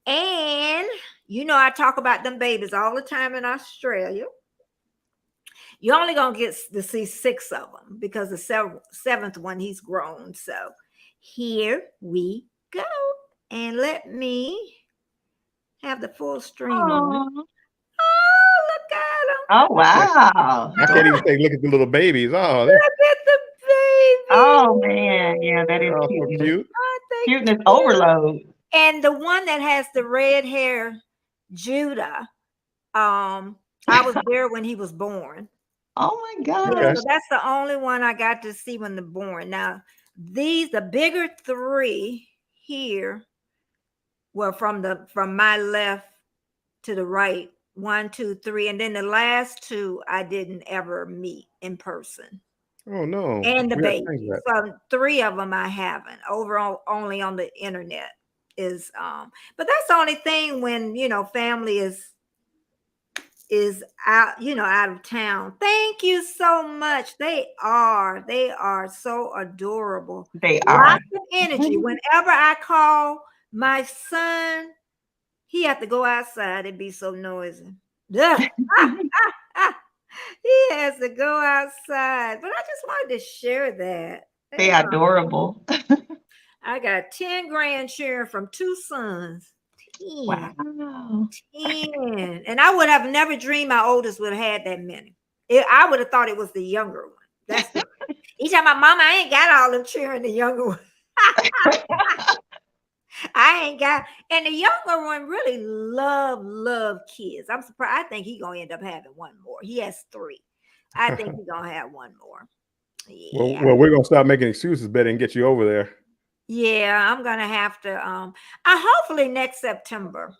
Speaker 2: And, I talk about them babies all the time in Australia. You're only going to get to see 6 of them because the 7th one, he's grown. So here we go. And let me have the full stream on. Oh, look at them.
Speaker 4: Oh, wow.
Speaker 3: I can't even say, look at the little babies. Oh,
Speaker 2: look at the babies.
Speaker 4: Oh, man. Yeah, that is cute. Cuteness overload.
Speaker 2: And the one that has the red hair, Judah, I was there when he was born.
Speaker 4: Oh my God.
Speaker 2: Yeah, so that's the only one I got to see when they're born. Now, the bigger 3 here were from my left to the right, 1, 2, 3. And then the last 2 I didn't ever meet in person.
Speaker 3: Oh no.
Speaker 2: And the baby. So 3 of them I haven't. Overall, only on the internet is but that's the only thing when family is out, out of town. Thank you so much. They are so adorable.
Speaker 4: They are.
Speaker 2: Lots of energy. Whenever I call my son, he have to go outside. It'd be so noisy. He has to go outside. But I just wanted to share that.
Speaker 4: They are adorable.
Speaker 2: I got 10 grandchildren from 2 sons.
Speaker 4: Wow.
Speaker 2: 10. And I would have never dreamed my oldest would have had that many. I would have thought it was the younger one. That's the each time my mama, I ain't got all them cheering the younger one. I ain't got, and the younger one really love kids. I'm surprised. I think he gonna end up having one more. He has 3. I think he's gonna have one more. Yeah.
Speaker 3: Well, we're gonna stop making excuses, Betty, and get you over there.
Speaker 2: Yeah, I'm gonna have to. Hopefully next September.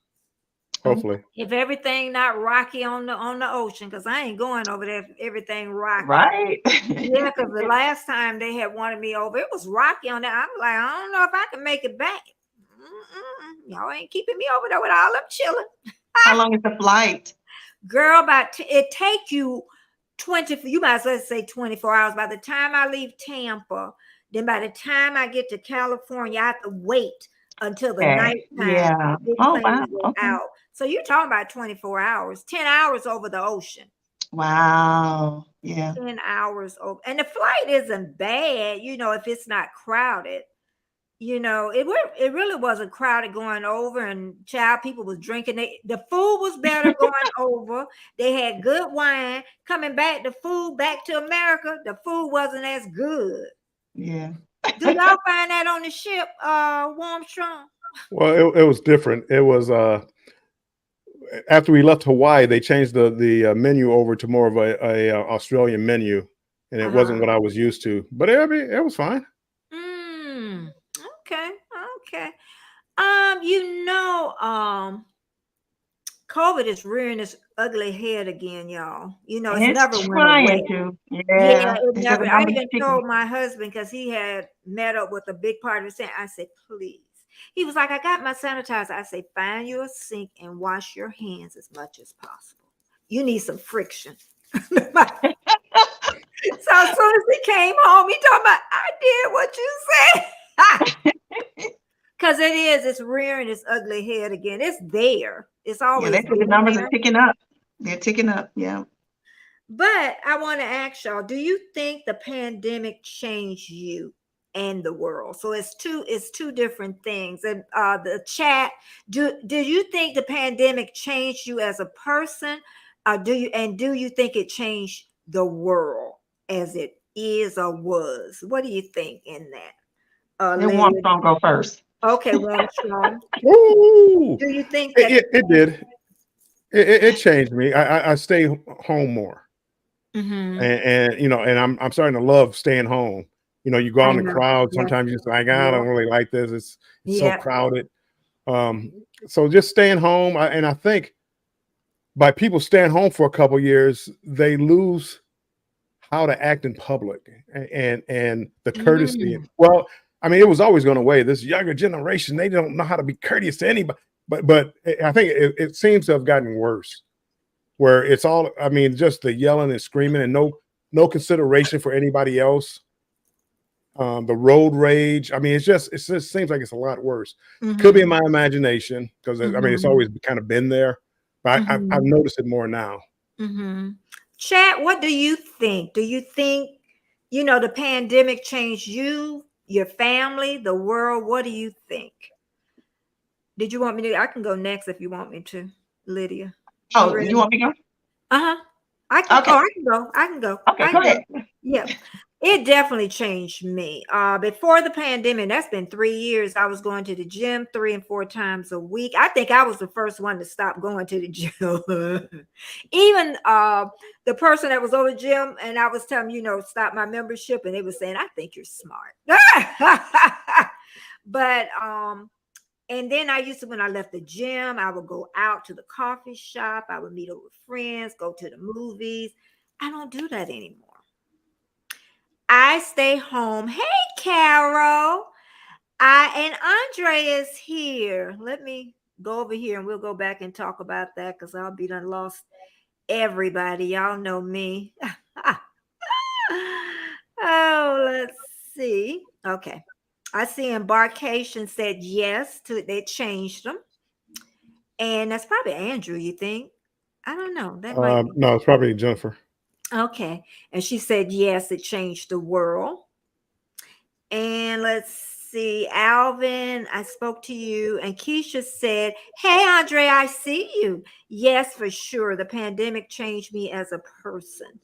Speaker 3: Hopefully,
Speaker 2: if everything not rocky on the ocean, because I ain't going over there if everything rocky.
Speaker 4: Right.
Speaker 2: Yeah, because the last time they had wanted me over, it was rocky on there. I'm like, I don't know if I can make it back. Y'all ain't keeping me over there with all them chilling.
Speaker 4: How long is the flight?
Speaker 2: Girl, it take you 20, you might as well say 24 hours. By the time I leave Tampa, then by the time I get to California, I have to wait until the night time.
Speaker 4: Yeah. Oh, wow. Okay.
Speaker 2: Out. So you're talking about 24 hours, 10 hours over the ocean.
Speaker 4: Wow. Yeah.
Speaker 2: 10 hours over. And the flight isn't bad, if it's not crowded. It really wasn't crowded going over, and people was drinking. The food was better going over. They had good wine. Coming back, the food back to America, the food wasn't as good.
Speaker 4: Yeah.
Speaker 2: Do y'all find that on the ship, Warmstrom?
Speaker 3: Well, it was different. It was after we left Hawaii, they changed the menu over to more of a Australian menu, and it wasn't what I was used to. But it was fine.
Speaker 2: Okay. COVID is rearing its ugly head again, y'all. It's never went away.
Speaker 4: Yeah,
Speaker 2: it never. I even told my husband, because he had met up with a big party. I said, please. He was like, I got my sanitizer. I say, find you a sink and wash your hands as much as possible. You need some friction. So as soon as he came home, he told me, I did what you said. Because it's rearing its ugly head again. It's there. It's always
Speaker 4: the numbers are ticking up. They're ticking up. Yeah.
Speaker 2: But I want to ask y'all, do you think the pandemic changed you and the world? So it's two different things. And the chat, do you think the pandemic changed you as a person? Do you think it changed the world as it is or was? What do you think in that?
Speaker 4: Warmstrom go first.
Speaker 2: Okay, Warmstrom. Do you think that
Speaker 3: it did? It changed me. I stay home more, and I'm starting to love staying home. You go out in the crowd. Sometimes you're just like, I don't really like this. It's so crowded. So just staying home, and I think by people staying home for a couple of years, they lose how to act in public and the courtesy. Well, I mean, it was always going away. This younger generation, they don't know how to be courteous to anybody. But I think it seems to have gotten worse, where it's all, just the yelling and screaming and no consideration for anybody else. The road rage. It just seems like it's a lot worse. Could be in my imagination, because it's always kind of been there, but I've noticed it more now.
Speaker 2: Chat, what do you think? Do you think, the pandemic changed you, your family, the world? What do you think? Did you want me to? I can go next if you want me to, Lydia.
Speaker 4: Oh, you want me to go?
Speaker 2: I can go.
Speaker 4: Okay, go ahead.
Speaker 2: Yeah. It definitely changed me. Before the pandemic, that's been 3 years. I was going to the gym 3 and 4 times a week. I think I was the first one to stop going to the gym. Even the person that was over the gym, and I was telling them, stop my membership, and they were saying, I think you're smart. But and then when I left the gym, I would go out to the coffee shop. I would meet up with friends, go to the movies. I don't do that anymore. I stay home. Hey, Carol. And Andre is here. Let me go over here and we'll go back and talk about that, because I'll be done lost everybody. Y'all know me. Oh, let's see. Okay. I see Embarkation said yes to it. They changed them. And that's probably Andrew, you think? I don't know. That might
Speaker 3: no, it's probably Jennifer.
Speaker 2: Okay. And she said, yes, it changed the world. And let's see. Alvin, I spoke to you, and Keisha said, "Hey, Andre, I see you." Yes, for sure. The pandemic changed me as a person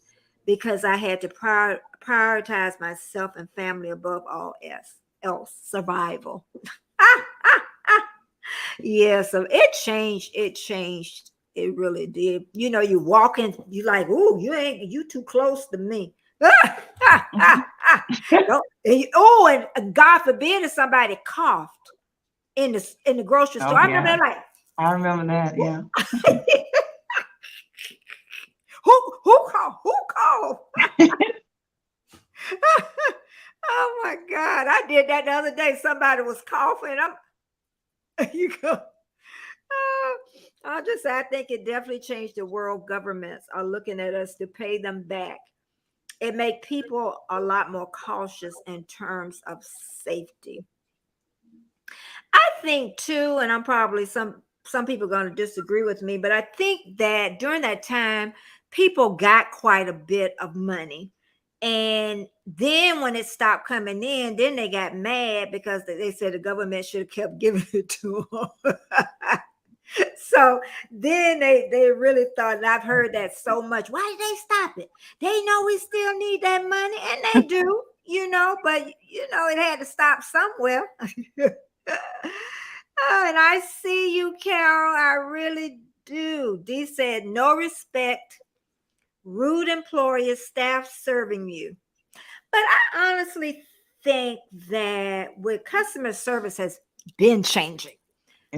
Speaker 2: because I had to prioritize myself and family above all else. Survival. Yeah, so it changed. It changed. It really did. You know, you walking, you like, "Ooh, you too close to me." And God forbid if somebody coughed in the grocery store. I remember that, like,
Speaker 4: I remember that. Yeah.
Speaker 2: who called? Who called? Oh my God. I did that the other day. Somebody was coughing. You go. I think it definitely changed the world. Governments are looking at us to pay them back. It make people a lot more cautious in terms of safety. I think too, and I'm probably some people are going to disagree with me, but I think that during that time, people got quite a bit of money. And then when it stopped coming in, then they got mad because they said the government should have kept giving it to them. So then they really thought, and I've heard that so much. Why did they stop it? They know we still need that money, and they do, but it had to stop somewhere. And I see you, Carol. I really do. Dee said, "No respect, rude employers, staff serving you." But I honestly think that with customer service has been changing.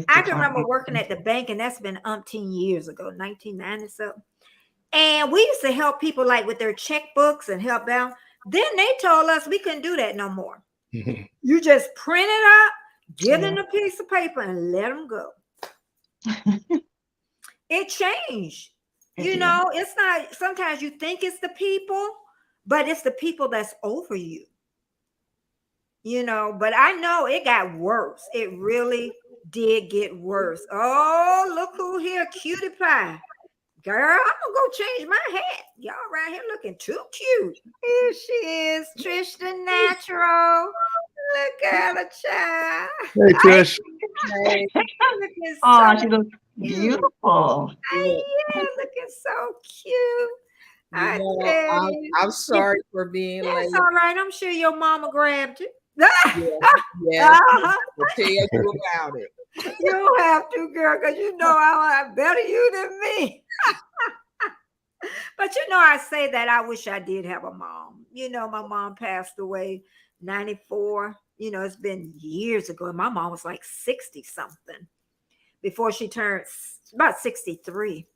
Speaker 2: I can remember working at the bank, and that's been umpteen years ago, 1990 something. And we used to help people like with their checkbooks and help out. Then they told us we couldn't do that no more. You just print it out, give them a piece of paper, and let them go. It changed. It's not, sometimes you think it's the people, but it's the people that's over you. But I know it got worse. It really did get worse. Oh, look who here, Cutie Pie. Girl, I'm gonna go change my hat. Y'all right here looking too cute. Here she is, Trish the Natural. Look at her, child.
Speaker 3: Hey, Trish.
Speaker 4: Oh, she looks beautiful.
Speaker 2: Yeah, looking so cute.
Speaker 5: I'm sorry for being late.
Speaker 2: That's all right. I'm sure your mama grabbed you.
Speaker 5: Yeah. I'll tell you about it.
Speaker 2: You don't have to, girl, because I'm better you than me. But I say that I wish I did have a mom. My mom passed away 94. It's been years ago. And my mom was like 60 something before she turned about 63.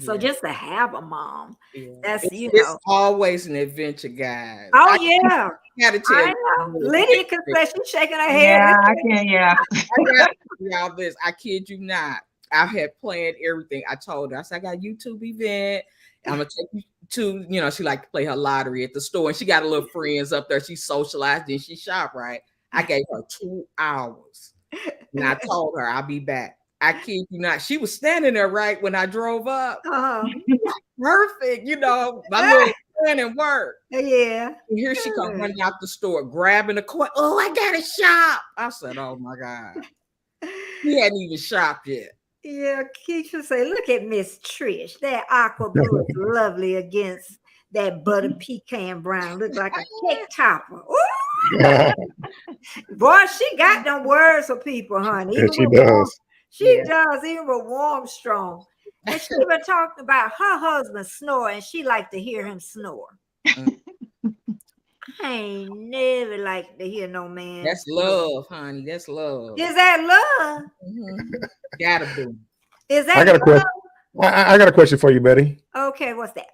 Speaker 2: So just to have a mom, that's
Speaker 5: it's always an adventure, guys.
Speaker 2: Oh yeah,
Speaker 5: gotta tell
Speaker 2: you. Lydia can say she's shaking her head.
Speaker 4: Yeah, I can. Yeah,
Speaker 5: y'all, this I kid you not. I had planned everything. I told her, I said, I got a YouTube event. I'm gonna take you to, she like to play her lottery at the store, and she got a little friends up there. She socialized and she shopped. Right, I gave her 2 hours, and I told her I'll be back. I kid you not. She was standing there right when I drove up. Perfect, my little plan and work.
Speaker 2: Yeah.
Speaker 5: And here she comes running out the store, grabbing a coin. Oh, I gotta shop. I said, oh my God. He hadn't even shopped yet.
Speaker 2: Yeah, Keisha say, look at Miss Trish. That aqua blue is lovely against that butter pecan brown. Look like a cake topper. Boy, she got them words for people, honey.
Speaker 3: Yeah, she does.
Speaker 2: She does, even with Warm Strong. And she even talked about her husband snore, and she liked to hear him snore. I ain't never like to hear no man.
Speaker 5: That's love, honey. That's love.
Speaker 2: Is that love?
Speaker 5: Mm-hmm. Gotta be.
Speaker 2: Is that
Speaker 3: I got a question. I got a question for you, Betty.
Speaker 2: Okay, what's that?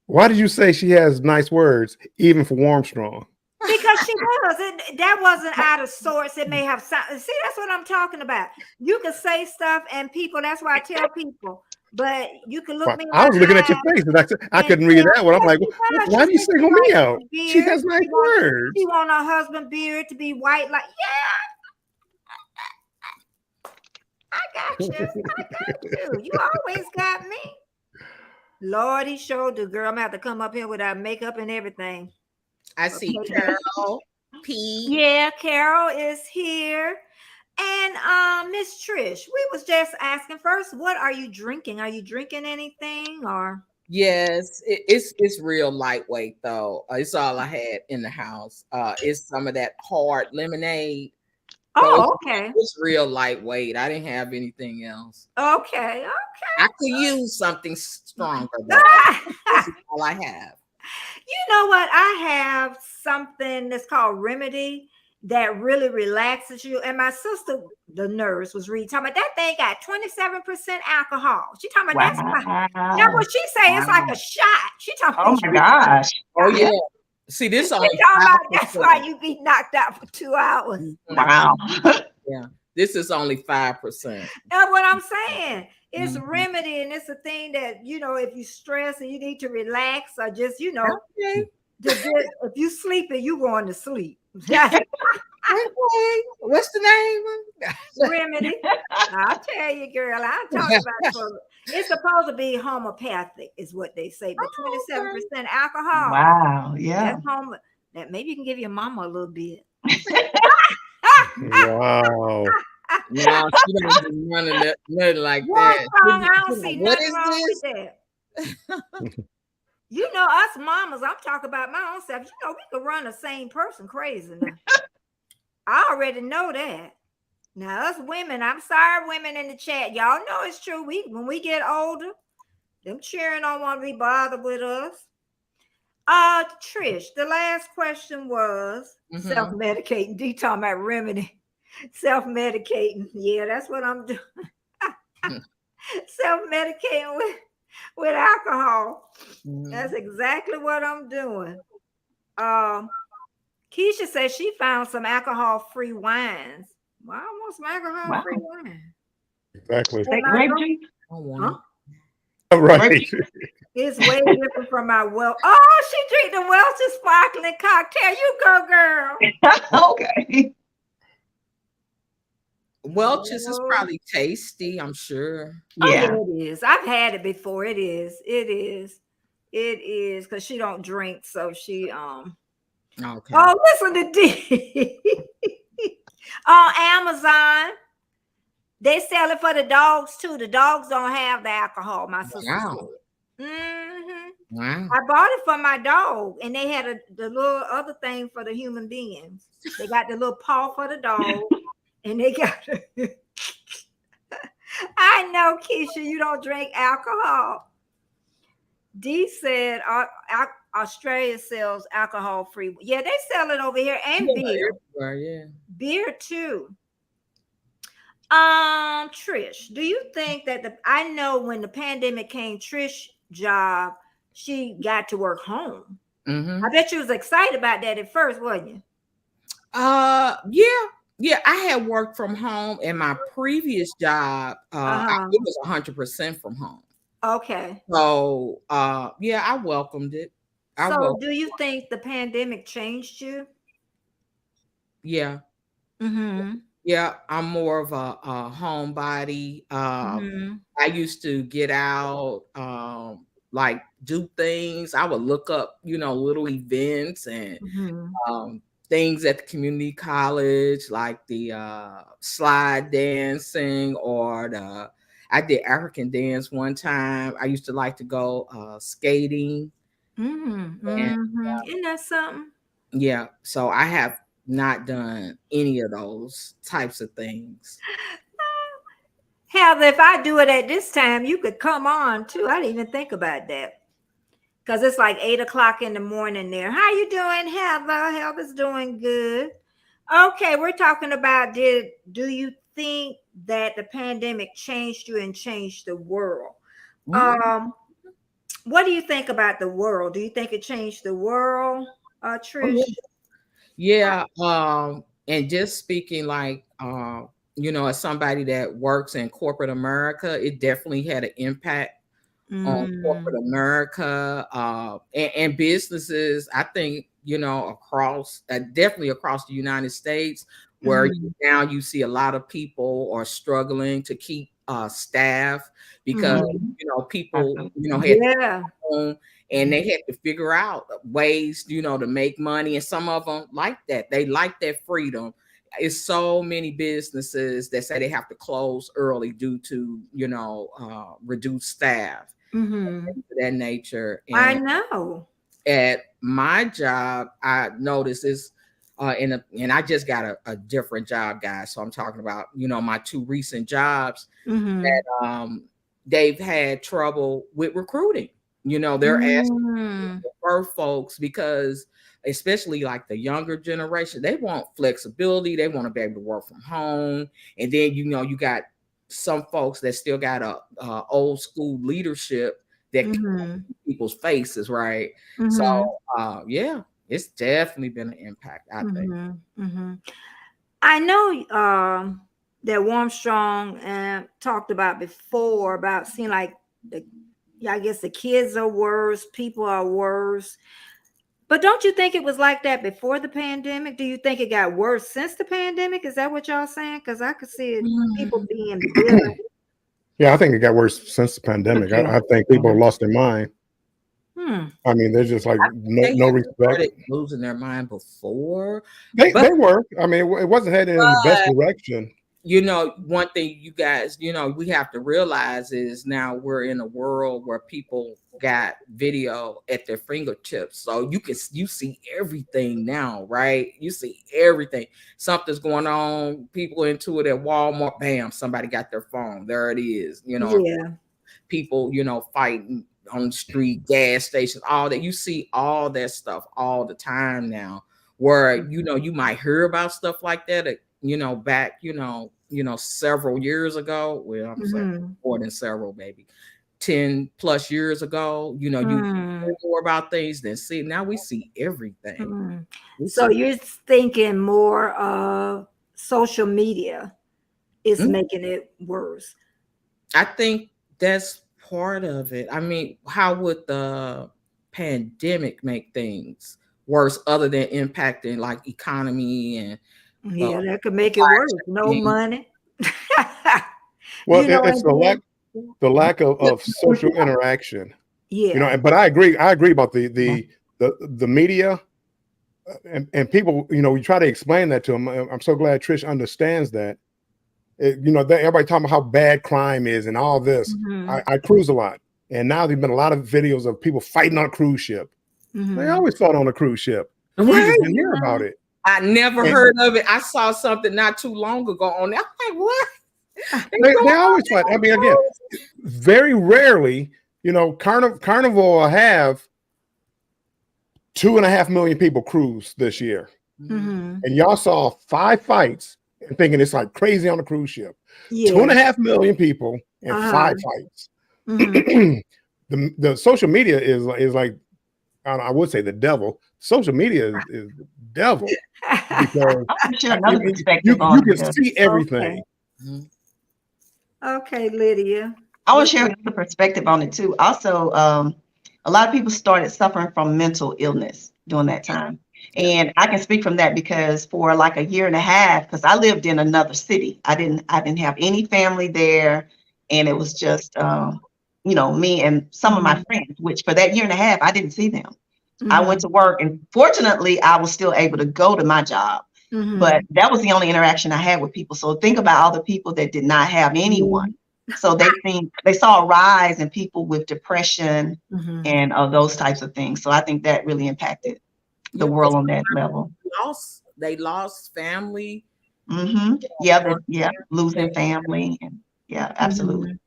Speaker 3: Why did you say she has nice words, even for Warmstrong?
Speaker 2: Because she does. That wasn't out of sorts. It may have sound. See, that's what I'm talking about. You can say stuff, and people. That's why I tell people. But you can look me.
Speaker 3: I was looking at your face, and I couldn't read that one. I'm like, why do you single me out? She has nice words.
Speaker 2: She want her husband beard to be white. Like, yeah, I got you. I got you. You always got me. Lord, he showed the girl. I'm gonna have to come up here without makeup and everything.
Speaker 5: I see Carol. Pete.
Speaker 2: Yeah, Carol is here. And Miss Trish, we was just asking first, what are you drinking? Are you drinking anything or?
Speaker 5: Yes, it's real lightweight though. It's all I had in the house. It's some of that hard lemonade. So
Speaker 2: Oh, okay.
Speaker 5: It's real lightweight. I didn't have anything else.
Speaker 2: Okay.
Speaker 5: I could use something stronger, but that's all I have.
Speaker 2: You know what? I have something that's called Remedy that really relaxes you. And my sister, the nurse, was reading talking about that thing got 27% alcohol. She talking about now what she say it's like a shot. She talking
Speaker 4: Oh my gosh.
Speaker 5: Oh yeah. See, this
Speaker 2: she
Speaker 5: only
Speaker 2: talking about
Speaker 5: 5%.
Speaker 2: that's why you be knocked out for 2 hours.
Speaker 4: Wow.
Speaker 5: Yeah. This is only 5%.
Speaker 2: That's what I'm saying. It's Remedy, and it's a thing that, you know, if you stress and you need to relax or just, you know,
Speaker 5: Okay.
Speaker 2: if you sleepy, you going to sleep.
Speaker 5: Okay. What's the name?
Speaker 2: Remedy. I'll tell you, girl. I'm talking about it's supposed to be homeopathic, is what they say, but 27% alcohol.
Speaker 4: Wow. Yeah.
Speaker 2: That's that maybe you can give your mama a little bit.
Speaker 3: Wow.
Speaker 5: No, she don't do nothing like
Speaker 2: What's
Speaker 5: that.
Speaker 2: wrong? I don't see
Speaker 5: What
Speaker 2: nothing
Speaker 5: is
Speaker 2: wrong
Speaker 5: this?
Speaker 2: with that. You know, us mamas, I'm talking about my own self. You know, we could run the same person crazy now. I already know that. Now, us women, I'm sorry, women in the chat. Y'all know it's true. When we get older, them cheering don't want to be bothered with us. Trish, the last question was self-medicating. D talking about Remedy. Self-medicating. Yeah, that's what I'm doing. Self-medicating with alcohol. That's exactly what I'm doing. Keisha says she found some alcohol-free wines. Well, I want some alcohol-free wine.
Speaker 3: Exactly.
Speaker 4: Grape juice?
Speaker 2: Huh?
Speaker 3: Right.
Speaker 2: It's way different from my Welch. Oh, she drank the Welch's sparkling cocktail. You go, girl.
Speaker 4: Okay.
Speaker 5: Welch's is probably tasty, I'm sure.
Speaker 4: Yeah.
Speaker 2: Oh, yeah, it is. I've had it before. It is. Because she don't drink, so she
Speaker 5: Okay.
Speaker 2: Oh, listen to D. On Amazon, they sell it for the dogs too. The dogs don't have the alcohol. My sister said.
Speaker 5: Wow.
Speaker 2: I bought it for my dog, and they had the little other thing for the human beings. They got the little paw for the dog, and they got. I know, Keisha, you don't drink alcohol. D said Australia sells alcohol-free. Yeah, they sell it over here and beer.
Speaker 5: Yeah.
Speaker 2: Beer too. Trish, do you think that I know when the pandemic came, Trish's job, she got to work home. I bet you was excited about that at first, wasn't you?
Speaker 5: Yeah. I had worked from home, and my previous job, it was 100% from home.
Speaker 2: Okay.
Speaker 5: So, yeah, I welcomed it.
Speaker 2: Do you think the pandemic changed you?
Speaker 5: Yeah. Yeah, I'm more of a homebody. I used to get out, like do things. I would look up, little events and things at the community college, like the slide dancing or I did African dance one time. I used to like to go skating.
Speaker 2: Isn't that something?
Speaker 5: Yeah, so I have not done any of those types of things.
Speaker 2: Hell, if I do it at this time, you could come on too. I didn't even think about that. Because it's like 8 o'clock in the morning there. How you doing, Heather? Heather's doing good. Okay, we're talking about do you think that the pandemic changed you and changed the world? What do you think about the world? Do you think it changed the world, Trish?
Speaker 5: Yeah, and just speaking like as somebody that works in corporate America, it definitely had an impact on corporate America and businesses. I think across definitely across the United States, where now you see a lot of people are struggling to keep staff because people had home, and they had to figure out ways, you know, to make money. And some of them like that. They like that freedom. It's so many businesses that say they have to close early due to, you know, reduced staff, that nature. And
Speaker 2: I know.
Speaker 5: At my job, I noticed is, and I just got a different job, guys. So I'm talking about, you know, my 2 recent jobs that they've had trouble with recruiting. You know, they're asking for folks because, especially like the younger generation, they want flexibility. They want to be able to work from home. And then, you know, you got some folks that still got a old school leadership that people's faces, right? So, yeah, it's definitely been an impact, I think.
Speaker 2: I know that Warmstrong talked about before about seeing like I guess the kids are worse, people are worse. But don't you think it was like that before the pandemic? Do you think it got worse since the pandemic? Is that what y'all saying? Because I could see it, people being bitter.
Speaker 3: Yeah, I think it got worse since the pandemic. I think people lost their mind. I mean, they're just like no respect.
Speaker 5: Losing their mind before.
Speaker 3: They were. I mean, it wasn't headed in the best direction.
Speaker 5: You know, one thing you guys, you know, we have to realize is now we're in a world where people got video at their fingertips. So you see everything now, right? You see everything. Something's going on, people into it at Walmart, bam, somebody got their phone. There it is. You know, people, you know, fighting on the street, gas stations, all that. You see all that stuff all the time now, where, you know, you might hear about stuff like that, you know, back, you know, several years ago. Well, I'm saying more than several, maybe 10 plus years ago, you know, you hear more about things than see. Now we see everything.
Speaker 2: So you're thinking more of social media is making it worse.
Speaker 5: I think that's part of it. I mean, how would the pandemic make things worse other than impacting like economy and
Speaker 2: that could make it worse. No money.
Speaker 3: Well, it's the lack of social interaction.
Speaker 2: Yeah.
Speaker 3: You know, but I agree about the media and people, you know, we try to explain that to them. I'm so glad Trish understands that. You know, everybody talking about how bad crime is and all this. I cruise a lot. And now there's been a lot of videos of people fighting on a cruise ship. They always fought on a cruise ship. We just didn't hear about it.
Speaker 5: I never heard of it. I saw something not too long ago on that. I'm like, what?
Speaker 3: They always fight. I mean, again, very rarely, you know, Carnival will have 2.5 million people cruise this year. And y'all saw 5 fights and thinking it's like crazy on a cruise ship. 2.5 million people and 5 fights. The social media is like, I would say the devil. Social media is the devil because you can see everything.
Speaker 2: Okay, Lydia.
Speaker 4: I want to share another perspective on it too. Also, a lot of people started suffering from mental illness during that time. And I can speak from that because for like 1.5 years, because I lived in another city, I didn't have any family there. And it was just, you know, me and some of my friends, which for that 1.5 years, I didn't see them. I went to work and fortunately I was still able to go to my job, but that was the only interaction I had with people. So think about all the people that did not have anyone. So they saw a rise in people with depression and those types of things. So I think that really impacted the world on that level.
Speaker 5: They lost family.
Speaker 4: Yeah, losing family. And yeah, absolutely.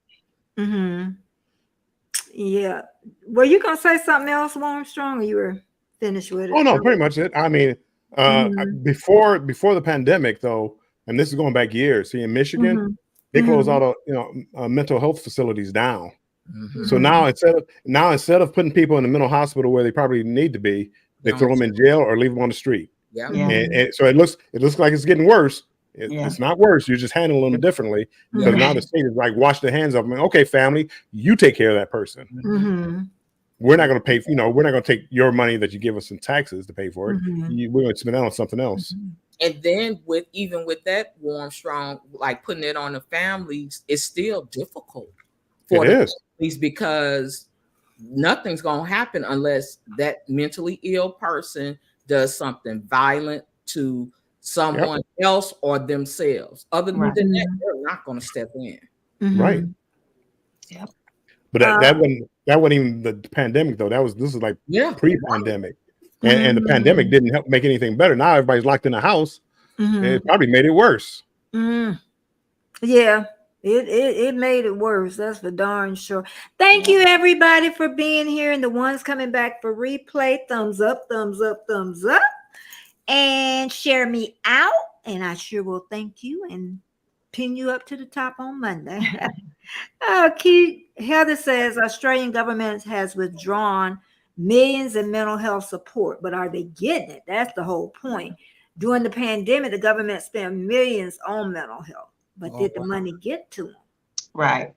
Speaker 2: Yeah. Were you gonna say something else, Warmstrong, or you were finished with it?
Speaker 3: Oh no, pretty much it. I mean, before the pandemic, though, and this is going back years. See, in Michigan, they closed all the mental health facilities down. So now instead of putting people in the mental hospital where they probably need to be, they throw them in jail or leave them on the street. And so it looks like it's getting worse. It's not worse. You're just handling them differently because now the state is like, wash their hands of them. Okay, family, you take care of that person. We're not going to pay. You know, we're not going to take your money that you give us in taxes to pay for it. We're going to spend that on something else.
Speaker 5: And then with that Warmstrong, like putting it on the families, it's still difficult for the families because nothing's going to happen unless that mentally ill person does something violent to someone else or themselves. Other than that, they're not going to step in.
Speaker 3: Right.
Speaker 4: Yep.
Speaker 3: But that wasn't even the pandemic though. This is like pre-pandemic, and the pandemic didn't help make anything better. Now everybody's locked in the house. It probably made it worse.
Speaker 2: Yeah, it made it worse. That's for darn sure. Thank you everybody for being here, and the ones coming back for replay. Thumbs up, thumbs up, thumbs up, and share me out. And I sure will thank you and pin you up to the top on Monday. Heather says Australian government has withdrawn millions in mental health support, but are they getting it? That's the whole point. During the pandemic, the government spent millions on mental health, but did the money get to them?
Speaker 4: Right.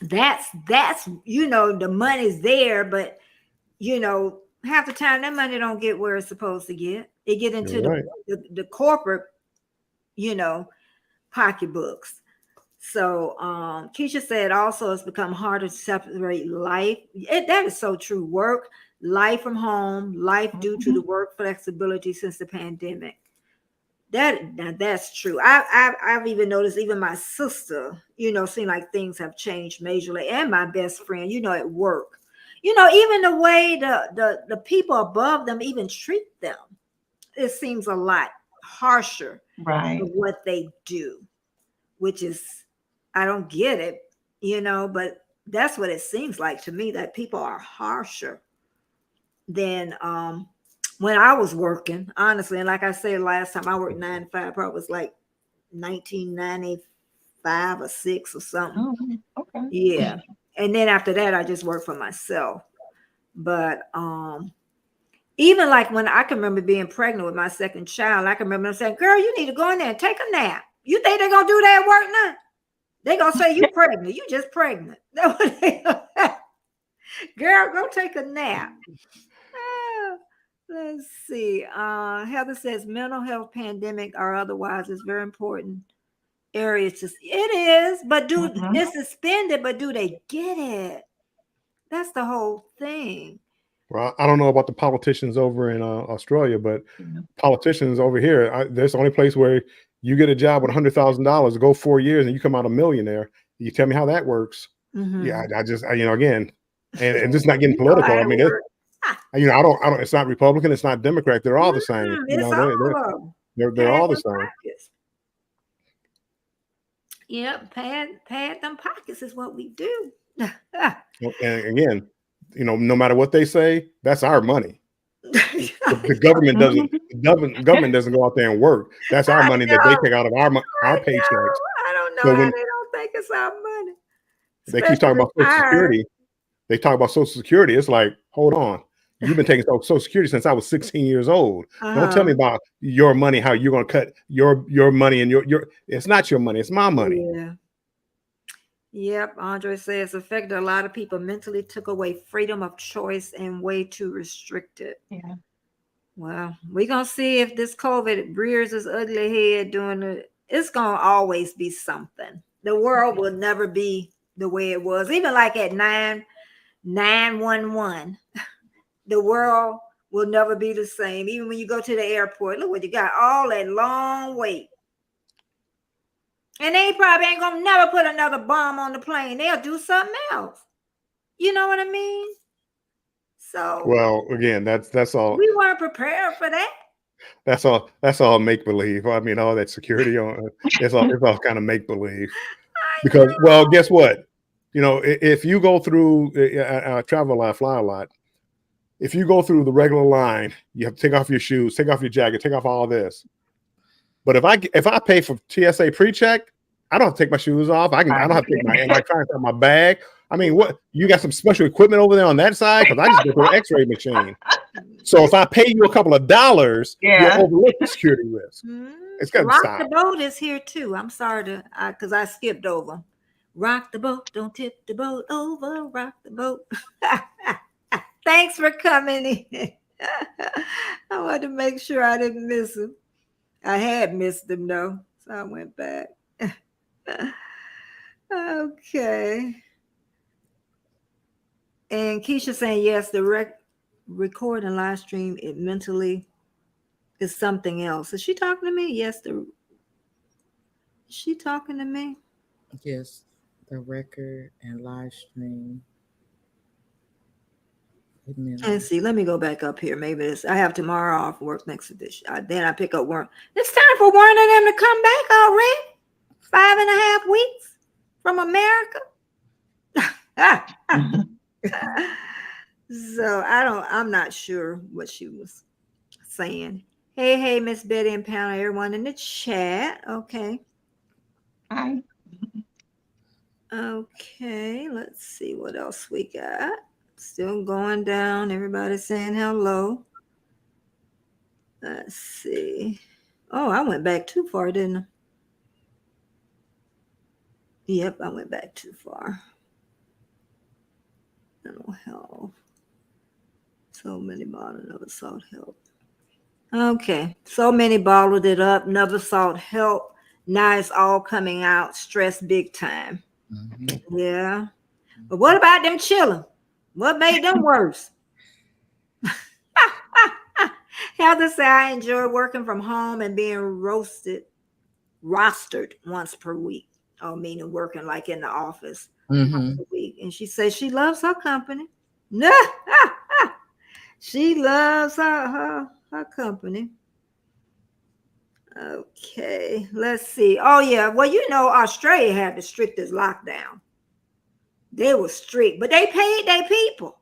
Speaker 2: That's the money's there, but half the time that money don't get where it's supposed to get. It get into the corporate, pocketbooks. So Keisha said also it's become harder to separate life. That is so true. Work, life from home, life due to the work flexibility since the pandemic. That's true. I've even noticed, even my sister, seem like things have changed majorly, and my best friend, at work, even the way the people above them even treat them, it seems a lot harsher for what they do, which is, I don't get it, but that's what it seems like to me, that people are harsher than when I was working, honestly. And like I said last time, I worked 9 to 5, probably was like 1995 or 6 or something.
Speaker 4: Oh, okay.
Speaker 2: Yeah. And then after that, I just worked for myself. But even like when I can remember being pregnant with my second child, I can remember them saying, girl, you need to go in there and take a nap. You think they're going to do that at work now? They're going to say you pregnant. You just pregnant. Girl, go take a nap. Let's see. Heather says mental health pandemic or otherwise is very important area to. It is, but it's suspended, but do they get it? That's the whole thing.
Speaker 3: Well, I don't know about the politicians over in Australia, but politicians over here, there's the only place where you get a job with $100,000, go 4 years, and you come out a millionaire. You tell me how that works? Yeah, I just, again, and just not getting political. I mean, I don't. It's not Republican. It's not Democrat. They're all the same. They're all the same.
Speaker 2: Yep, pad them pockets is what we do.
Speaker 3: And again, no matter what they say, that's our money. The government doesn't. The government doesn't go out there and work. That's our money that they take out of our paychecks.
Speaker 2: I don't know how they don't think it's our money.
Speaker 3: They keep talking about Social Security. They talk about Social Security. It's like, hold on. You've been taking Social Security since I was 16 years old. Don't tell me about your money, how you're going to cut your money and your. It's not your money. It's my money.
Speaker 2: Yeah. Yep. Andre says affected a lot of people mentally, took away freedom of choice and way too restricted. Yeah. Well, we're going to see if this COVID rears its ugly head it's going to always be something. The world will never be the way it was. Even like at 911, the world will never be the same. Even when you go to the airport, look what you got, all that long wait. And they probably ain't gonna never put another bomb on the plane. They'll do something else. You know what I mean? So
Speaker 3: well, again, that's all.
Speaker 2: We weren't prepared for that.
Speaker 3: That's all make believe. I mean, all that security on it's all kind of make believe. Because well, guess what? If you go through, I travel a lot, fly a lot. If you go through the regular line, you have to take off your shoes, take off your jacket, take off all this. But if I pay for TSA pre-check, I don't have to take my shoes off. I don't have to take my bag. I mean, what, you got some special equipment over there on that side? Because I just go through an X-ray machine. So if I pay you a couple of dollars, you'll overlook the security risk. It's got to stop.
Speaker 2: Rock the Boat is here too. I'm sorry because I skipped over. Rock the boat, don't tip the boat over. Rock the boat. Thanks for coming in. I wanted to make sure I didn't miss him. I had missed him though, so I went back. Okay. And Keisha saying, yes, the record and live stream, it mentally is something else. Is she talking to me? Yes, is she talking to me?
Speaker 5: Yes, the record and live stream.
Speaker 2: Let's see. Let me go back up here. Maybe I have tomorrow off work next edition. Then I pick up Warren. It's time for one of them to come back already. 5.5 weeks from America. So I'm not sure what she was saying. Hey, Miss Betty and Pound, everyone in the chat. Okay.
Speaker 4: Hi.
Speaker 2: Okay, let's see what else we got. Still going down. Everybody saying hello. Let's see. Oh, I went back too far, didn't I? Yep, I went back too far. Mental health. So many bottled, never sought help. Okay, so many bottled it up, never sought help. Now it's all coming out. Stress big time. Mm-hmm. Yeah. But what about them chilling? What made them worse? Heather said, I enjoy working from home and being rostered once per week. Oh, meaning working like in the office once a week. And she says she loves her company. She loves her company. Okay, let's see. Oh, yeah. Well, Australia had the strictest lockdown. They were strict, but they paid their people.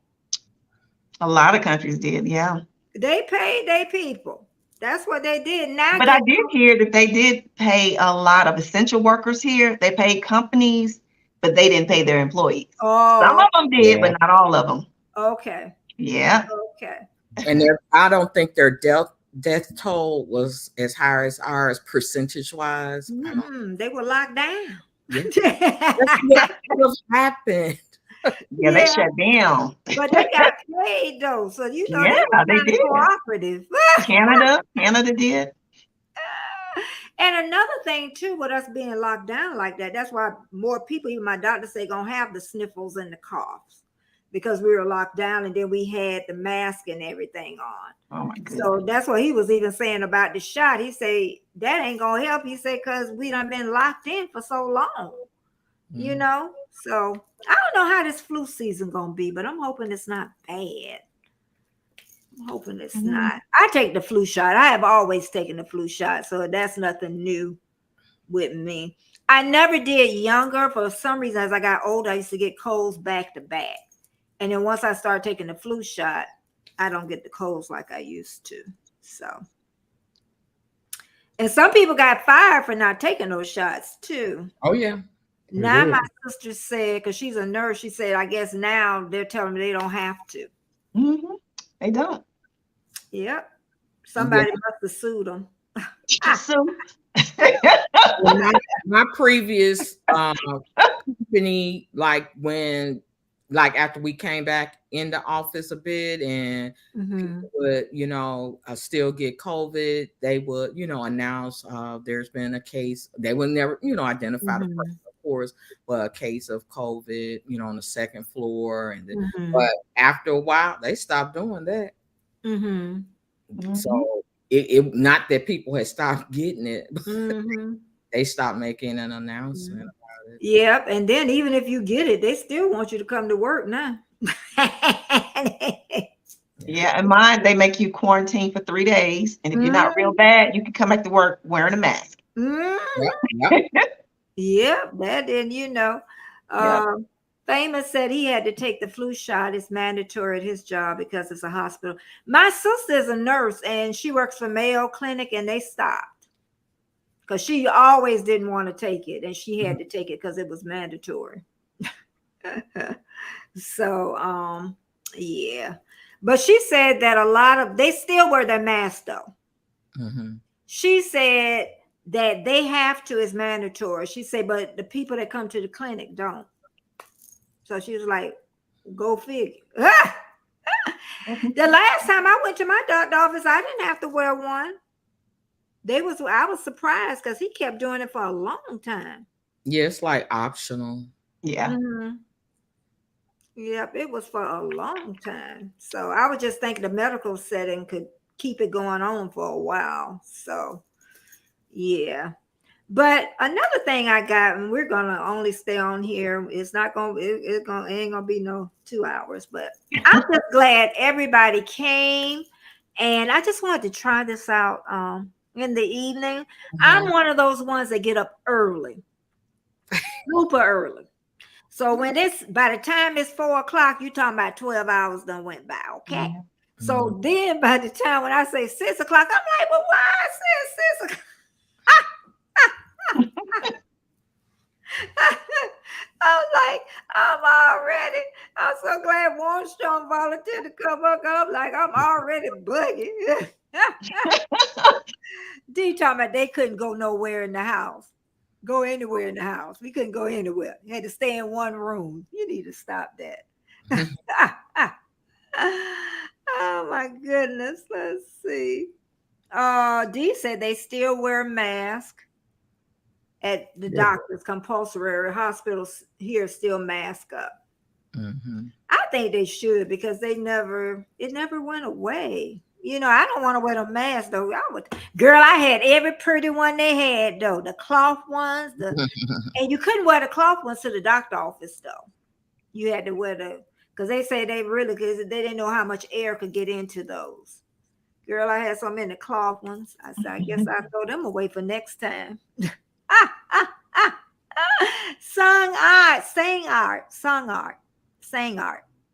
Speaker 4: A lot of countries did, yeah.
Speaker 2: They paid their people. That's what they did. Now,
Speaker 4: but I did hear that they did pay a lot of essential workers here. They paid companies, but they didn't pay their employees. Oh, some of them did, but not all of them.
Speaker 2: Okay.
Speaker 4: Yeah.
Speaker 2: Okay.
Speaker 5: And I don't think their death toll was as high as ours percentage wise.
Speaker 2: They were locked down.
Speaker 5: Yeah. What happened?
Speaker 4: Yeah, they shut down.
Speaker 2: But they got paid though, so they did. Cooperative.
Speaker 4: Canada did.
Speaker 2: And another thing too, with us being locked down like that, that's why more people, even my doctor say, gonna have the sniffles and the coughs because we were locked down, and then we had the mask and everything on.
Speaker 4: Oh my goodness.
Speaker 2: So that's what he was even saying about the shot. He said that ain't gonna help. He said because we done been locked in for so long, So I don't know how this flu season gonna be, but I'm hoping it's not bad. I'm hoping it's not. I take the flu shot. I have always taken the flu shot, so that's nothing new with me. I never did younger. For some reason, as I got older, I used to get colds back to back. And then once I started taking the flu shot, I don't get the colds like I used to. So, and some people got fired for not taking those shots too.
Speaker 5: Oh yeah.
Speaker 2: Now my sister said, because she's a nurse, she said, I guess now they're telling me they don't have to.
Speaker 4: Mm-hmm. They don't.
Speaker 2: Yep. Somebody must have sued them.
Speaker 5: my previous company, after we came back in the office a bit and people would, still get COVID, they would, announce there's been a case. They would never, identify the person, of course, but a case of COVID, on the second floor. And but after a while, they stopped doing that. So it not that people had stopped getting it, but they stopped making an announcement about it.
Speaker 2: Yep. And then even if you get it, they still want you to come to work now.
Speaker 4: Yeah, and mine, they make you quarantine for 3 days. And if you're not real bad, you can come back to work wearing a mask.
Speaker 2: Yep, that and Famous said he had to take the flu shot. It's mandatory at his job because it's a hospital. My sister is a nurse and she works for Mayo Clinic, and they stopped because she always didn't want to take it, and she had to take it because it was mandatory. So yeah, but she said that they still wear their mask though. She said that they have to, is mandatory. She said, but the people that come to the clinic don't. So she was like, go figure. The last time I went to my doctor's office, I didn't have to wear one. I was surprised because he kept doing it for a long time.
Speaker 5: Yeah, it's like optional.
Speaker 4: Yeah.
Speaker 2: Yep, it was for a long time. So I was just thinking the medical setting could keep it going on for a while. So yeah. But another thing I got, and we're gonna only stay on here. It's not gonna. It ain't gonna be no 2 hours. But I'm just glad everybody came, and I just wanted to try this out. In the evening, I'm one of those ones that get up early, super early. So when it's by the time it's 4 o'clock, you're talking about 12 hours done went by. Okay. So then by the time when I say 6 o'clock, I'm like, well, why I said 6 o'clock? I'm like, I'm so glad Warmstrom volunteered to come up. I'm like, I'm already bugging. D talking about they couldn't go nowhere in the house. Go anywhere in the house. We couldn't go anywhere. You had to stay in one room. You need to stop that. Oh my goodness. Let's see. D said they still wear masks at the doctors, compulsory hospitals here still mask up. I think they should because it never went away. You know, I don't want to wear a mask though. Girl, I had every pretty one they had though. The cloth ones, and you couldn't wear the cloth ones to the doctor office though. You had to wear because they say they didn't know how much air could get into those. Girl, I had so many cloth ones. I said, I guess I'll throw them away for next time. Sung art.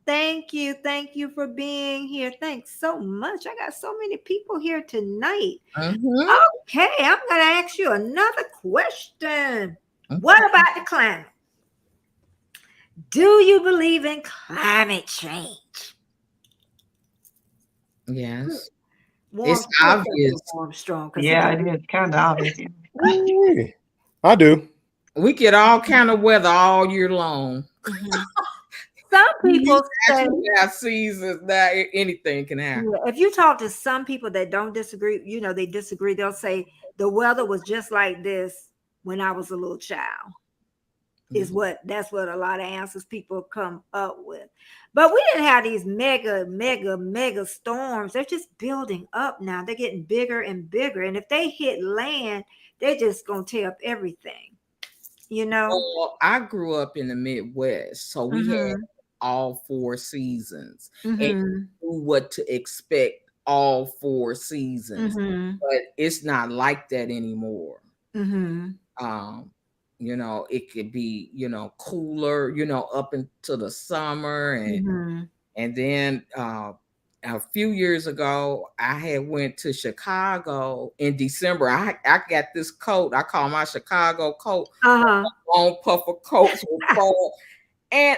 Speaker 2: Thank you for being here. Thanks so much. I got so many people here tonight. Okay, I'm gonna ask you another question. What about the climate? Do you believe in climate change?
Speaker 5: Yes. It's obvious.
Speaker 4: Yeah, it is kind of obvious.
Speaker 3: I do.
Speaker 5: We get all kind of weather all year long.
Speaker 2: Some people say
Speaker 5: have seasons that anything can happen.
Speaker 2: If you talk to some people that don't disagree, they disagree. They'll say the weather was just like this when I was a little child. That's what a lot of answers people come up with. But we didn't have these mega storms. They're just building up now. They're getting bigger and bigger. And if they hit land, they're just gonna tear up everything.
Speaker 5: Well, I grew up in the Midwest, so we had all 4 seasons and knew what to expect all 4 seasons. But it's not like that anymore. It could be, cooler, up into the summer and then a few years ago, I had went to Chicago in December. I got this coat. I call my Chicago coat. Long puffer coats with fall. And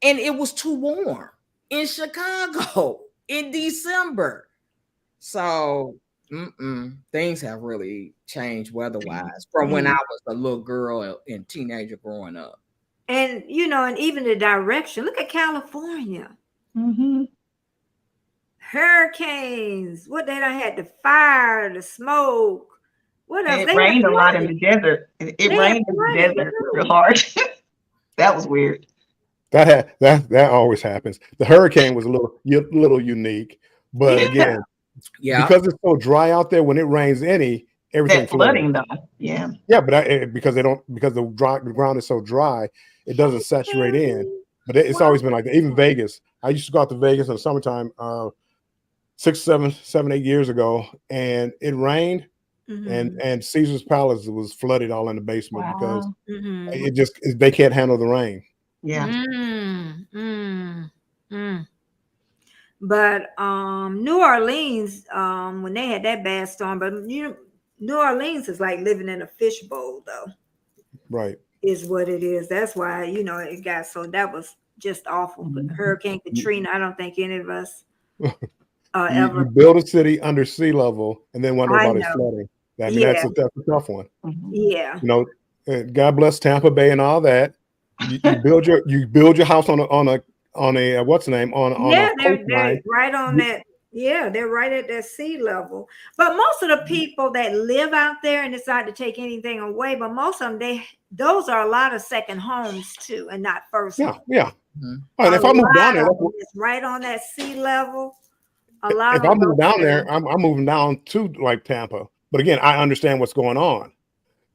Speaker 5: it was too warm in Chicago in December. So things have really changed weather-wise from when I was a little girl and teenager growing up.
Speaker 2: And, and even the direction. Look at California. Hurricanes. What they done had? The fire, the smoke. What else?
Speaker 4: And it rained a lot in the desert. It rained in the desert real hard. That was weird.
Speaker 3: That always happens. The hurricane was a little unique, but again, because it's so dry out there, when it rains everything
Speaker 4: flooding though. Yeah,
Speaker 3: but because the ground is so dry, it doesn't saturate in. But it's always been like that. Even Vegas. I used to go out to Vegas in the summertime 6, 7, 8 years ago, and it rained, and Caesar's Palace was flooded all in the basement because they can't handle the rain.
Speaker 2: Yeah. But New Orleans, when they had that bad storm, but New Orleans is like living in a fishbowl, though.
Speaker 3: Right.
Speaker 2: Is what it is. That's why it got so. That was just awful. But Hurricane Katrina, I don't think any of us ever.
Speaker 3: You build a city under sea level and then wonder about it flooding. That's a tough one.
Speaker 2: Yeah.
Speaker 3: God bless Tampa Bay and all that. You build your house on a what's the name on
Speaker 2: they're right on that. Yeah, they're right at that sea level. But most of the people that live out there, and it's not to take anything away, but most of them those are a lot of second homes too, and not first.
Speaker 3: Yeah. And if I move down there,
Speaker 2: it's right on that sea level. A lot.
Speaker 3: If I move down there, I'm moving down to like Tampa. But again, I understand what's going on.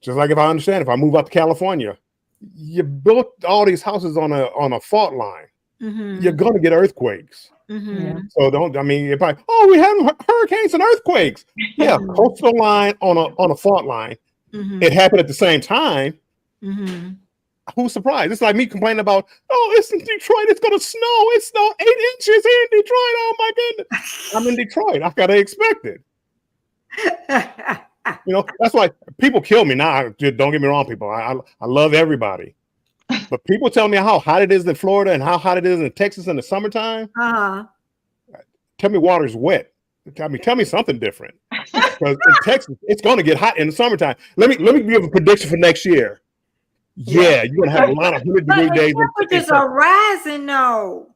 Speaker 3: Just like if I move up to California, you built all these houses on a fault line. You're going to get earthquakes. So we have hurricanes and earthquakes. Yeah, coastal line on a fault line. It happened at the same time. Who's surprised? It's like me complaining about, it's in Detroit. It's going to snow. It snowed 8 inches here in Detroit. Oh my goodness! I'm in Detroit. I gotta expect it. That's why people kill me now. Don't get me wrong, people. I love everybody, but people tell me how hot it is in Florida and how hot it is in Texas in the summertime. Tell me water's wet. Tell me something different. Because in Texas, it's going to get hot in the summertime. Let me give a prediction for next year. Yeah, you're going to have a lot of 100-degree days.
Speaker 2: Temperatures are rising, though.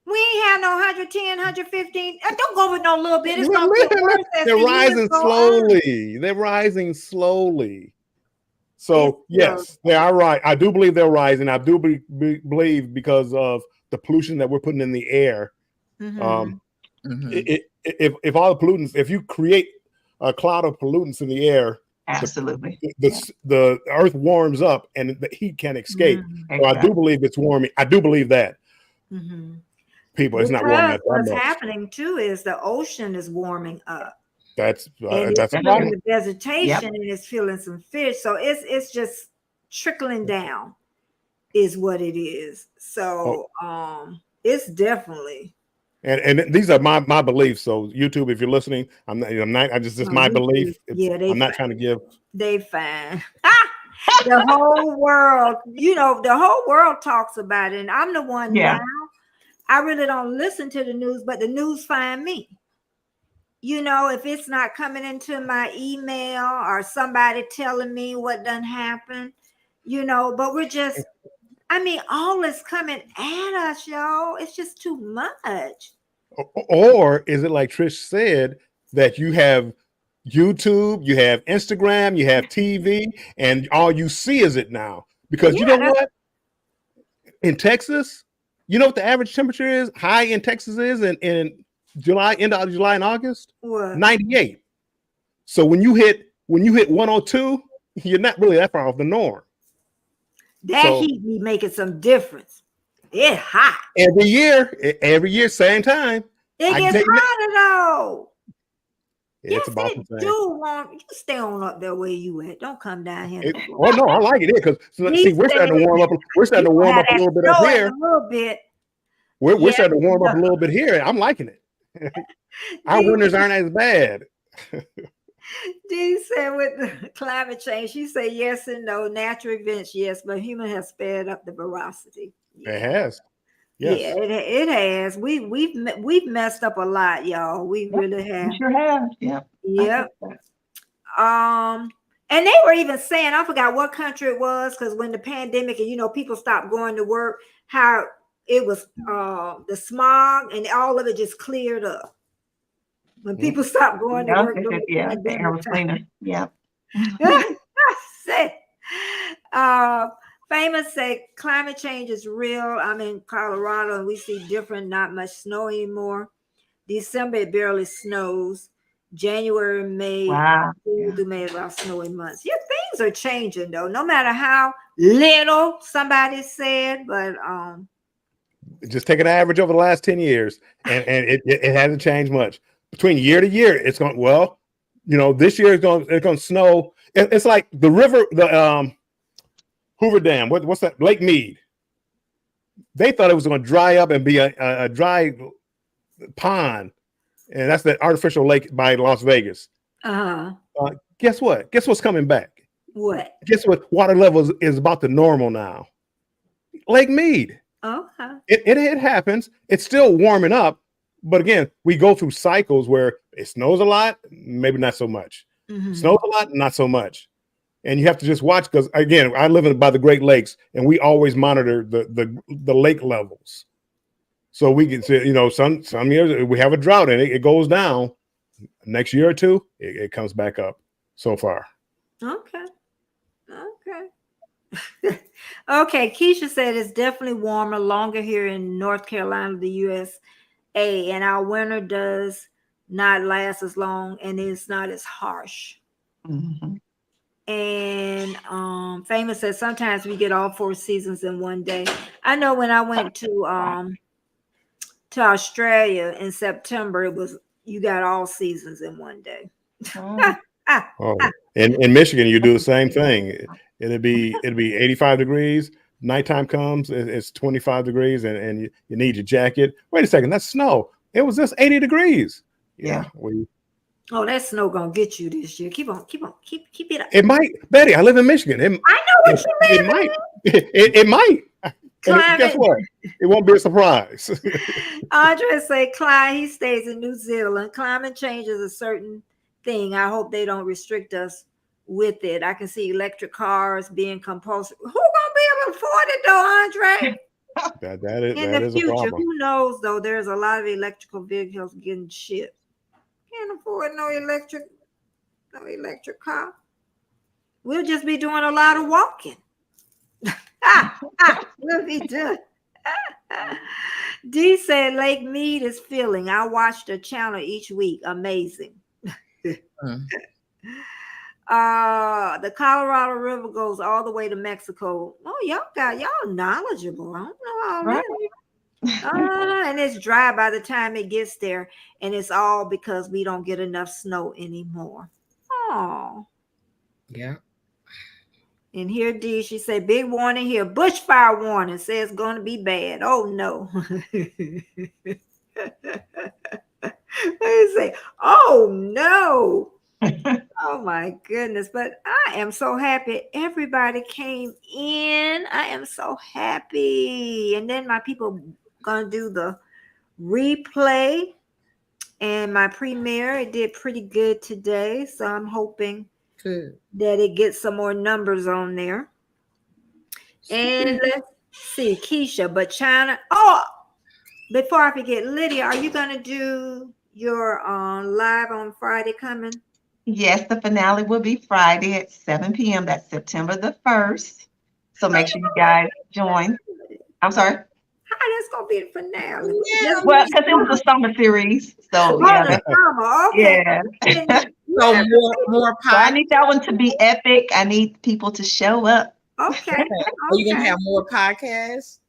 Speaker 2: We ain't have no 110, 115. Don't go with no little bit. It's going to get worse.
Speaker 3: They're rising slowly. They're rising slowly. So, yes, they are right. I do believe they're rising. I do believe because of the pollution that we're putting in the air. If all the pollutants, if you create a cloud of pollutants in the air,
Speaker 4: absolutely,
Speaker 3: the earth warms up and the heat can't escape. So I do believe it's warming. I do believe that. People, it's not warming up.
Speaker 2: What's happening too is the ocean is warming up.
Speaker 3: That's a
Speaker 2: problem. The vegetation and it's filling some fish, so it's just trickling down, is what it is. So it's definitely.
Speaker 3: And these are my beliefs. So YouTube, if you're listening, I'm not. I just my belief. I'm not trying to give.
Speaker 2: They fine. The whole world, the whole world talks about it, and I'm the one now. I really don't listen to the news, but the news find me. If it's not coming into my email or somebody telling me what done happened, but we're just. All is coming at us, y'all. It's just too much.
Speaker 3: Or is it like Trish said that you have YouTube, you have Instagram, you have TV, and all you see is it now? Because you know what? In Texas, you know what the average temperature is? High in Texas is in July, end of July and August?
Speaker 2: What?
Speaker 3: 98. So when you hit 102, you're not really that far off the norm.
Speaker 2: That heat be making some difference. It's hot.
Speaker 3: Every year, same time.
Speaker 2: It gets hotter though.
Speaker 3: It's about the same.
Speaker 2: You stay on up there where you at. Don't come down here.
Speaker 3: No, I like it because we're starting to warm up. We're starting to warm up a little bit up here.
Speaker 2: A little bit.
Speaker 3: We're starting to warm up a little bit here. I'm liking it. Our winters aren't as bad.
Speaker 2: Dee said with the climate change, she said yes and no. Natural events, yes, but human has sped up the velocity.
Speaker 3: It has. Yes.
Speaker 2: Yeah, it has. We've messed up a lot, y'all. We really have.
Speaker 4: We sure have. Yep.
Speaker 2: And they were even saying, I forgot what country it was, because when the pandemic and people stopped going to work, how it was the smog and all of it just cleared up. When people stopped going to work,
Speaker 4: the air was cleaner. Yeah.
Speaker 2: Famous said climate change is real. I'm in Colorado and we see different, not much snow anymore. December it barely snows. January, May, May about snowy months. Yeah, things are changing though. No matter how little somebody said, but
Speaker 3: just take an average over the last 10 years, and it hasn't changed much. Between year to year, it's going this year it's going to snow. It's like the river, the Hoover Dam. What's that? Lake Mead. They thought it was going to dry up and be a dry pond, and that's the artificial lake by Las Vegas. Guess what? Guess what's coming back?
Speaker 2: What?
Speaker 3: Guess what? Water levels is about to normal now. Lake Mead.
Speaker 2: Okay.
Speaker 3: It happens. It's still warming up. But again, we go through cycles where it snows a lot, maybe not so much. Snows a lot, not so much. And you have to just watch because, again, I live by the Great Lakes, and we always monitor the lake levels. So we can say, some years we have a drought and it goes down. Next year or two, it comes back up so far.
Speaker 2: Okay. Okay, Keisha said it's definitely warmer, longer here in North Carolina, the USA, and our winter does not last as long and it's not as harsh.
Speaker 4: Mhm.
Speaker 2: And Famous says sometimes we get all 4 seasons in one day. I know when I went to Australia in September, it was you got all seasons in one day.
Speaker 4: Mhm.
Speaker 3: Oh, in Michigan, you do the same thing. It'd be 85 degrees. Nighttime comes, it's 25 degrees, and you need your jacket. Wait a second, that's snow. It was just 80 degrees. Yeah,
Speaker 2: Oh, that snow gonna get you this year. Keep it up.
Speaker 3: it might, Betty. I live in Michigan.
Speaker 2: I know what you
Speaker 3: It
Speaker 2: live
Speaker 3: might.
Speaker 2: in.
Speaker 3: It might. And guess
Speaker 2: Climate.
Speaker 3: what? It won't be a surprise.
Speaker 2: Andre say Clyde, he stays in New Zealand. Climate change is a certain thing. I hope they don't restrict us with it. I can see electric cars being compulsory. Who gonna be able to afford it though, Andre? In
Speaker 3: that
Speaker 2: the
Speaker 3: is a
Speaker 2: future,
Speaker 3: problem.
Speaker 2: who knows though? There's a lot of electrical vehicles getting shipped. Can't afford no electric car. We'll just be doing a lot of walking. We'll be doing. D said Lake Mead is filling. I watch the channel each week. Amazing. The Colorado River goes all the way to Mexico. Oh, y'all knowledgeable. I don't know all
Speaker 4: Right.
Speaker 2: that. And it's dry by the time it gets there, and it's all because we don't get enough snow anymore. Oh.
Speaker 5: Yeah.
Speaker 2: And here, D, she said, big warning here. Bushfire warning says it's going to be bad. Oh, no. They say, oh, no. Oh, my goodness. But I am so happy everybody came in. I am so happy. And then my people going to do the replay. And my premiere, it did pretty good today. So I'm hoping that it gets some more numbers on there. And let's see, Keisha, but China. Oh, before I forget, Lydia, are you going to do your live on Friday coming?
Speaker 4: Yes, the finale will be Friday at 7 p.m. That's September the 1st. So make sure you guys join. I'm sorry.
Speaker 2: How that's going to be the finale?
Speaker 5: Yeah,
Speaker 4: Well, because it was a summer series. So, yeah.
Speaker 2: Okay.
Speaker 4: Yeah.
Speaker 5: So more
Speaker 4: So I need that one to be epic. I need people to show up.
Speaker 2: Okay.
Speaker 5: Are you going to have more podcasts?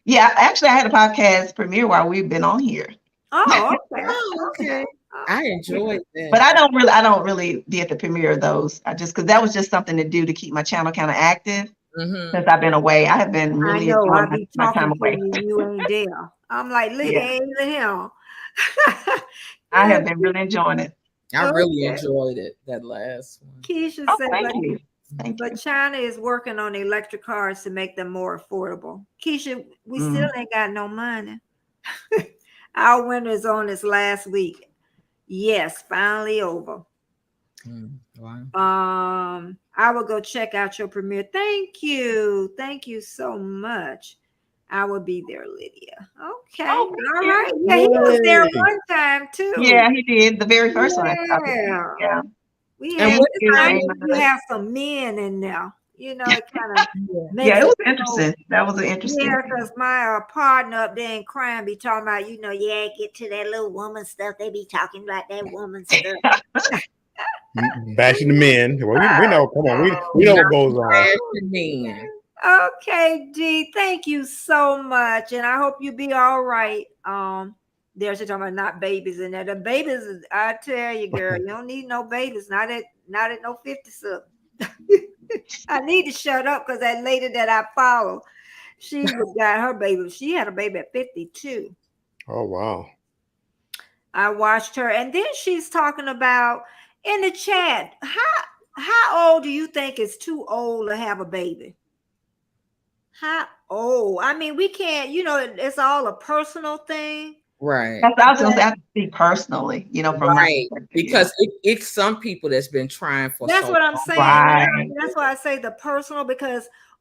Speaker 4: Yeah, actually, I had a podcast premiere while we've been on here.
Speaker 2: Oh, okay.
Speaker 5: Okay. I enjoyed that.
Speaker 4: But I don't really be at the premiere of those. Because that was just something to do to keep my channel kind of active. Since I've been away. I have been really enjoying my time away.
Speaker 2: You ain't there. I'm like, Lydia ain't even here.
Speaker 4: I have been really enjoying it.
Speaker 5: I really enjoyed it, that last one.
Speaker 2: Keisha said,
Speaker 4: thank you.
Speaker 2: But China is working on electric cars to make them more affordable. Keisha, we still ain't got no money. Our winter is on this last week. Yes, finally over.
Speaker 5: Wow.
Speaker 2: I will go check out your premiere. Thank you so much. I will be there, Lydia. Okay. All right. Yeah, he was there one time too.
Speaker 4: Yeah, he did. The very first one.
Speaker 2: Yeah. We have some men in there. You know, it kind of
Speaker 4: makes it was interesting. That was an interesting.
Speaker 2: Yeah, because my partner up there in crime be talking about, get to that little woman stuff. They be talking about that woman stuff.
Speaker 3: Bashing the men. Well, we know. Come on, we know what goes on.
Speaker 5: Bashing men.
Speaker 2: Okay, G, thank you so much, and I hope you be all right. They're talking about not babies in there. The babies, I tell you, girl, you don't need no babies. Not at no 50-something. I need to shut up because that lady that I follow, she got her baby. She had a baby at 52.
Speaker 3: Oh wow!
Speaker 2: I watched her, and then she's talking about in the chat. How old do you think is too old to have a baby? How old? I mean, we can't. It's all a personal thing.
Speaker 5: Right.
Speaker 4: I was going to say, I see personally, from
Speaker 5: right, because it's some people that's been trying for.
Speaker 2: That's what I'm saying. Right. That's why I say the personal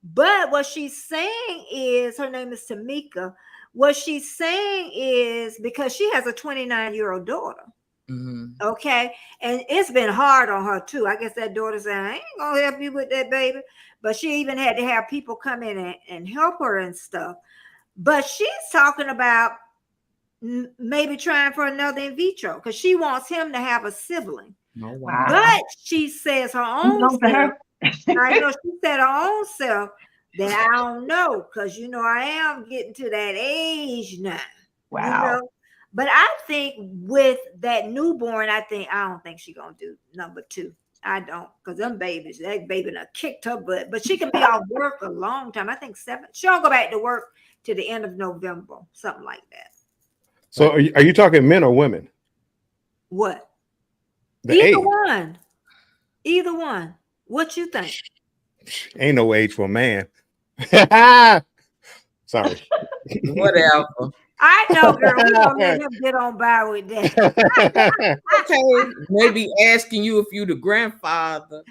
Speaker 2: but what she's saying is her name is Tamika. What she's saying is because she has a 29-year-old daughter. Okay. And it's been hard on her too. I guess that daughter said, I ain't gonna help you with that, baby. But she even had to have people come in and help her and stuff. But she's talking about maybe trying for another in vitro because she wants him to have a sibling.
Speaker 5: Oh, wow.
Speaker 2: But she says her own self, I know she said her own self that I don't know because I am getting to that age now.
Speaker 4: Wow.
Speaker 2: But I think with that newborn, I don't think she's gonna do number 2. I don't, because that baby done kicked her butt. But she can be off work a long time. I think 7. She don't go back to work to the end of November, something like that.
Speaker 3: So are you talking men or women?
Speaker 2: What?
Speaker 3: The
Speaker 2: Either
Speaker 3: age.
Speaker 2: one. Either one. What you think?
Speaker 3: Ain't no age for a man. Sorry.
Speaker 5: Whatever.
Speaker 2: I know, girl. We're gonna let him get on by with that.
Speaker 5: Okay, maybe asking you if you the grandfather.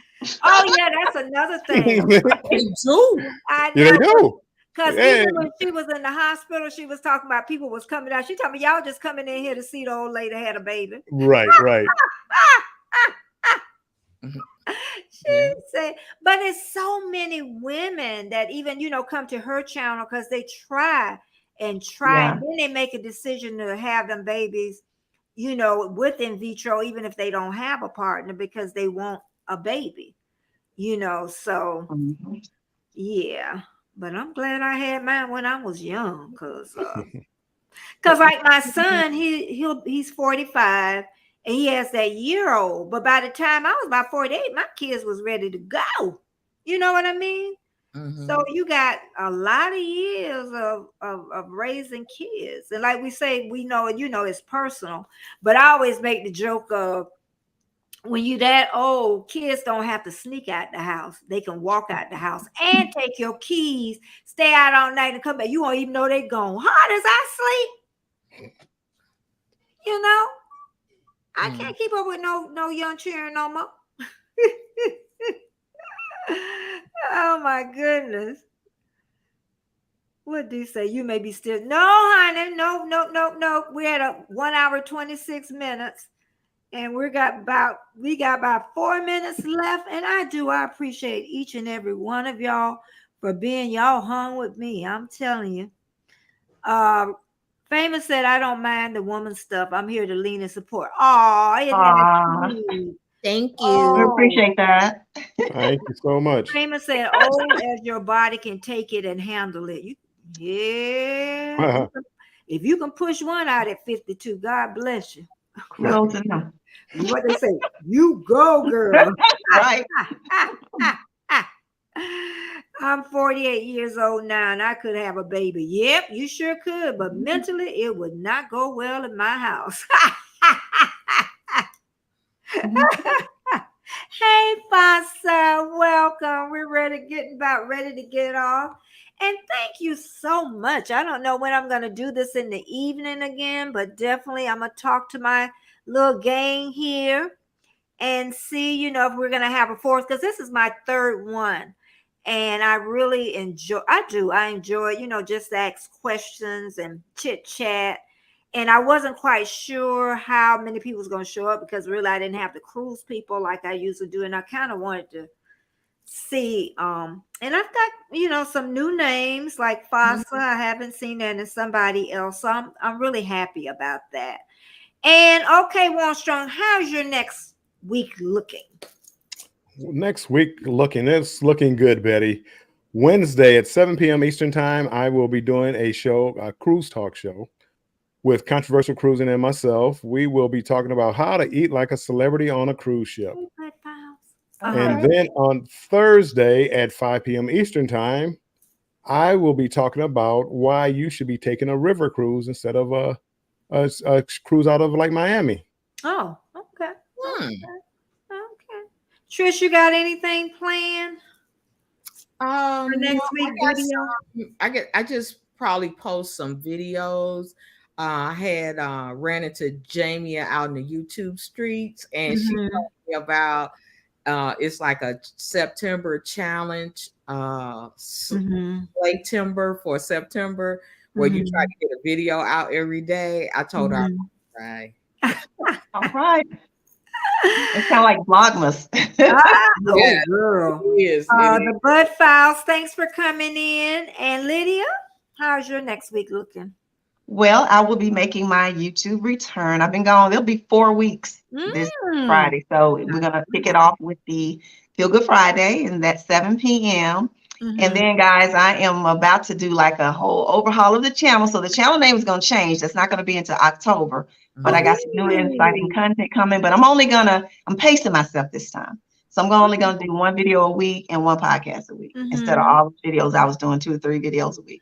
Speaker 2: Oh yeah, that's another thing.
Speaker 5: They do.
Speaker 2: I
Speaker 3: Yeah, they
Speaker 2: know.
Speaker 3: do.
Speaker 2: Because
Speaker 3: Yeah.
Speaker 2: even when she was in the hospital, she was talking about people was coming out. She told me, y'all just coming in here to see the old lady had a baby.
Speaker 3: Right.
Speaker 2: She said, but it's so many women that even, come to her channel because they try and then they make a decision to have them babies, with in vitro, even if they don't have a partner because they want a baby, so yeah. But I'm glad I had mine when I was young, cause like my son, he's 45 and he has that year-old. But by the time I was about 48, my kids was ready to go. You know what I mean? So you got a lot of years of raising kids, and like we say, we know it. It's personal. But I always make the joke of, when you that old, kids don't have to sneak out the house. They can walk out the house and take your keys, stay out all night and come back. You won't even know they gone. Hard as I sleep. I can't keep up with no young children no more. Oh my goodness. What do you say? You may be still. No, honey. No. We're at a 1 hour, 26 minutes. And we got about 4 minutes left. And I appreciate each and every one of y'all for being y'all hung with me. I'm telling you. Famous said, I don't mind the woman stuff. I'm here to lean and support. Oh, isn't that cute?
Speaker 5: Thank you.
Speaker 2: Oh.
Speaker 4: We appreciate that.
Speaker 3: Thank you so much.
Speaker 2: Famous said, old as your body can take it and handle it. Yeah. If you can push one out at 52, God bless you.
Speaker 4: Kudos to them.
Speaker 2: What they say, you go, girl.
Speaker 4: Right.
Speaker 2: I'm 48 years old now and I could have a baby. Yep, you sure could, but mentally it would not go well in my house. Hey, Foster, welcome. We're getting ready to get off. And thank you so much. I don't know when I'm going to do this in the evening again, but definitely I'm going to talk to my little gang here and see, if we're going to have a fourth, because this is my third one. And I really enjoy, I enjoy, just ask questions and chit chat. And I wasn't quite sure how many people was going to show up because really I didn't have the cruise people like I usually do. And I kind of wanted to see, and I've got, some new names like Fossa. I haven't seen that, and somebody else. So I'm really happy about that. And okay, Warmstrong, how's your next week looking?
Speaker 3: Next week it's looking good, Betty. Wednesday at 7 p.m. Eastern time, I will be doing a cruise talk show with Controversial Cruising and myself. We will be talking about how to eat like a celebrity on a cruise ship. And then on Thursday at 5 p.m. Eastern time, I will be talking about why you should be taking a river cruise instead of a cruise out of like Miami.
Speaker 2: Oh, okay. Okay. Trish, you got anything planned for next week video?
Speaker 5: I just probably post some videos. I had ran into Jamie out in the YouTube streets, and she told me about it's like a September challenge, play timber for September, where you try to get a video out every day. I told her, right.
Speaker 4: All right. It's kind of like Vlogmas.
Speaker 2: Oh,
Speaker 5: Yeah.
Speaker 2: girl.
Speaker 5: It is.
Speaker 2: The Bud Files, thanks for coming in. And Lydia, how's your next week looking?
Speaker 4: Well, I will be making my YouTube return. I've been gone. It'll be 4 weeks this Friday. So we're going to kick it off with the Feel Good Friday, and that's 7 p.m. And then, guys, I am about to do like a whole overhaul of the channel. So the channel name is going to change. That's not going to be until October. But I got some new exciting content coming. But I'm pacing myself this time. So I'm only going to do 1 video a week and 1 podcast a week instead of all the videos I was doing 2 or 3 videos a week.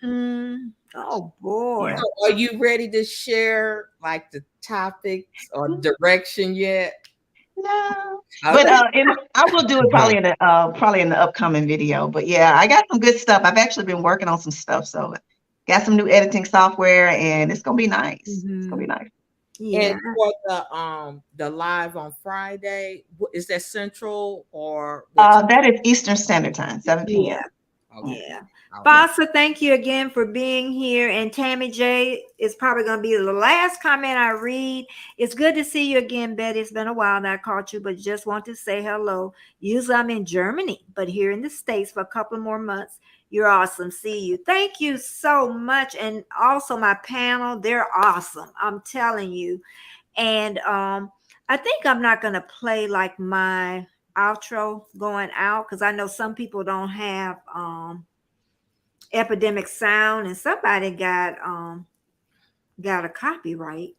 Speaker 2: Oh, boy.
Speaker 4: Yeah.
Speaker 5: So are you ready to share like the topics or direction yet?
Speaker 4: No,
Speaker 5: Okay.
Speaker 4: but I will do it probably in the upcoming video. But yeah, I got some good stuff. I've actually been working on some stuff, so got some new editing software, and it's gonna be nice. It's gonna be nice.
Speaker 2: Yeah.
Speaker 5: And for the live on Friday, is that Central or
Speaker 4: That is Eastern Standard Time, 7 p.m.
Speaker 5: Okay.
Speaker 2: Yeah.
Speaker 5: Okay.
Speaker 2: Fossa, thank you again for being here. And Tammy J is probably going to be the last comment I read. It's good to see you again, Betty. It's been a while that I caught you, but just want to say hello. Usually I'm in Germany, but here in the States for a couple more months. You're awesome. See you. Thank you so much. And also my panel, they're awesome. I'm telling you. And I think I'm not going to play like my outro going out because I know some people don't have Epidemic Sound, and somebody got a copyright,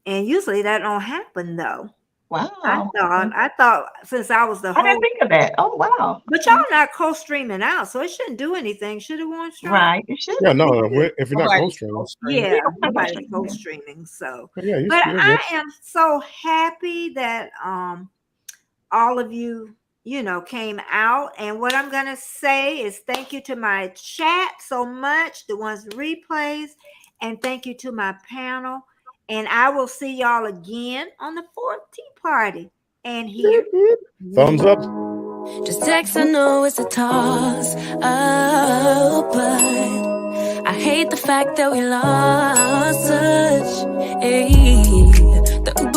Speaker 2: and usually that don't happen though.
Speaker 4: Wow.
Speaker 2: I thought since I was the
Speaker 4: I didn't
Speaker 2: host,
Speaker 4: think of that. Oh wow.
Speaker 2: but y'all not co-streaming out, so it shouldn't do anything. Should it want to?
Speaker 4: Right. It should.
Speaker 3: Yeah, no, if you're not
Speaker 5: Right.
Speaker 3: co-streaming.
Speaker 2: Yeah, nobody's
Speaker 4: co-streaming.
Speaker 2: co-streaming. So,
Speaker 3: Yeah,
Speaker 2: but
Speaker 3: you're
Speaker 2: I
Speaker 3: good.
Speaker 2: am so happy that all of you came out. And what I'm gonna say is thank you to my chat so much, the ones replays, and thank you to my panel. And I will see y'all again on the 4th Tea Party. And here,
Speaker 3: Thumbs up.
Speaker 1: Just text, I know it's a toss up, but I hate the fact that we lost such a the Uber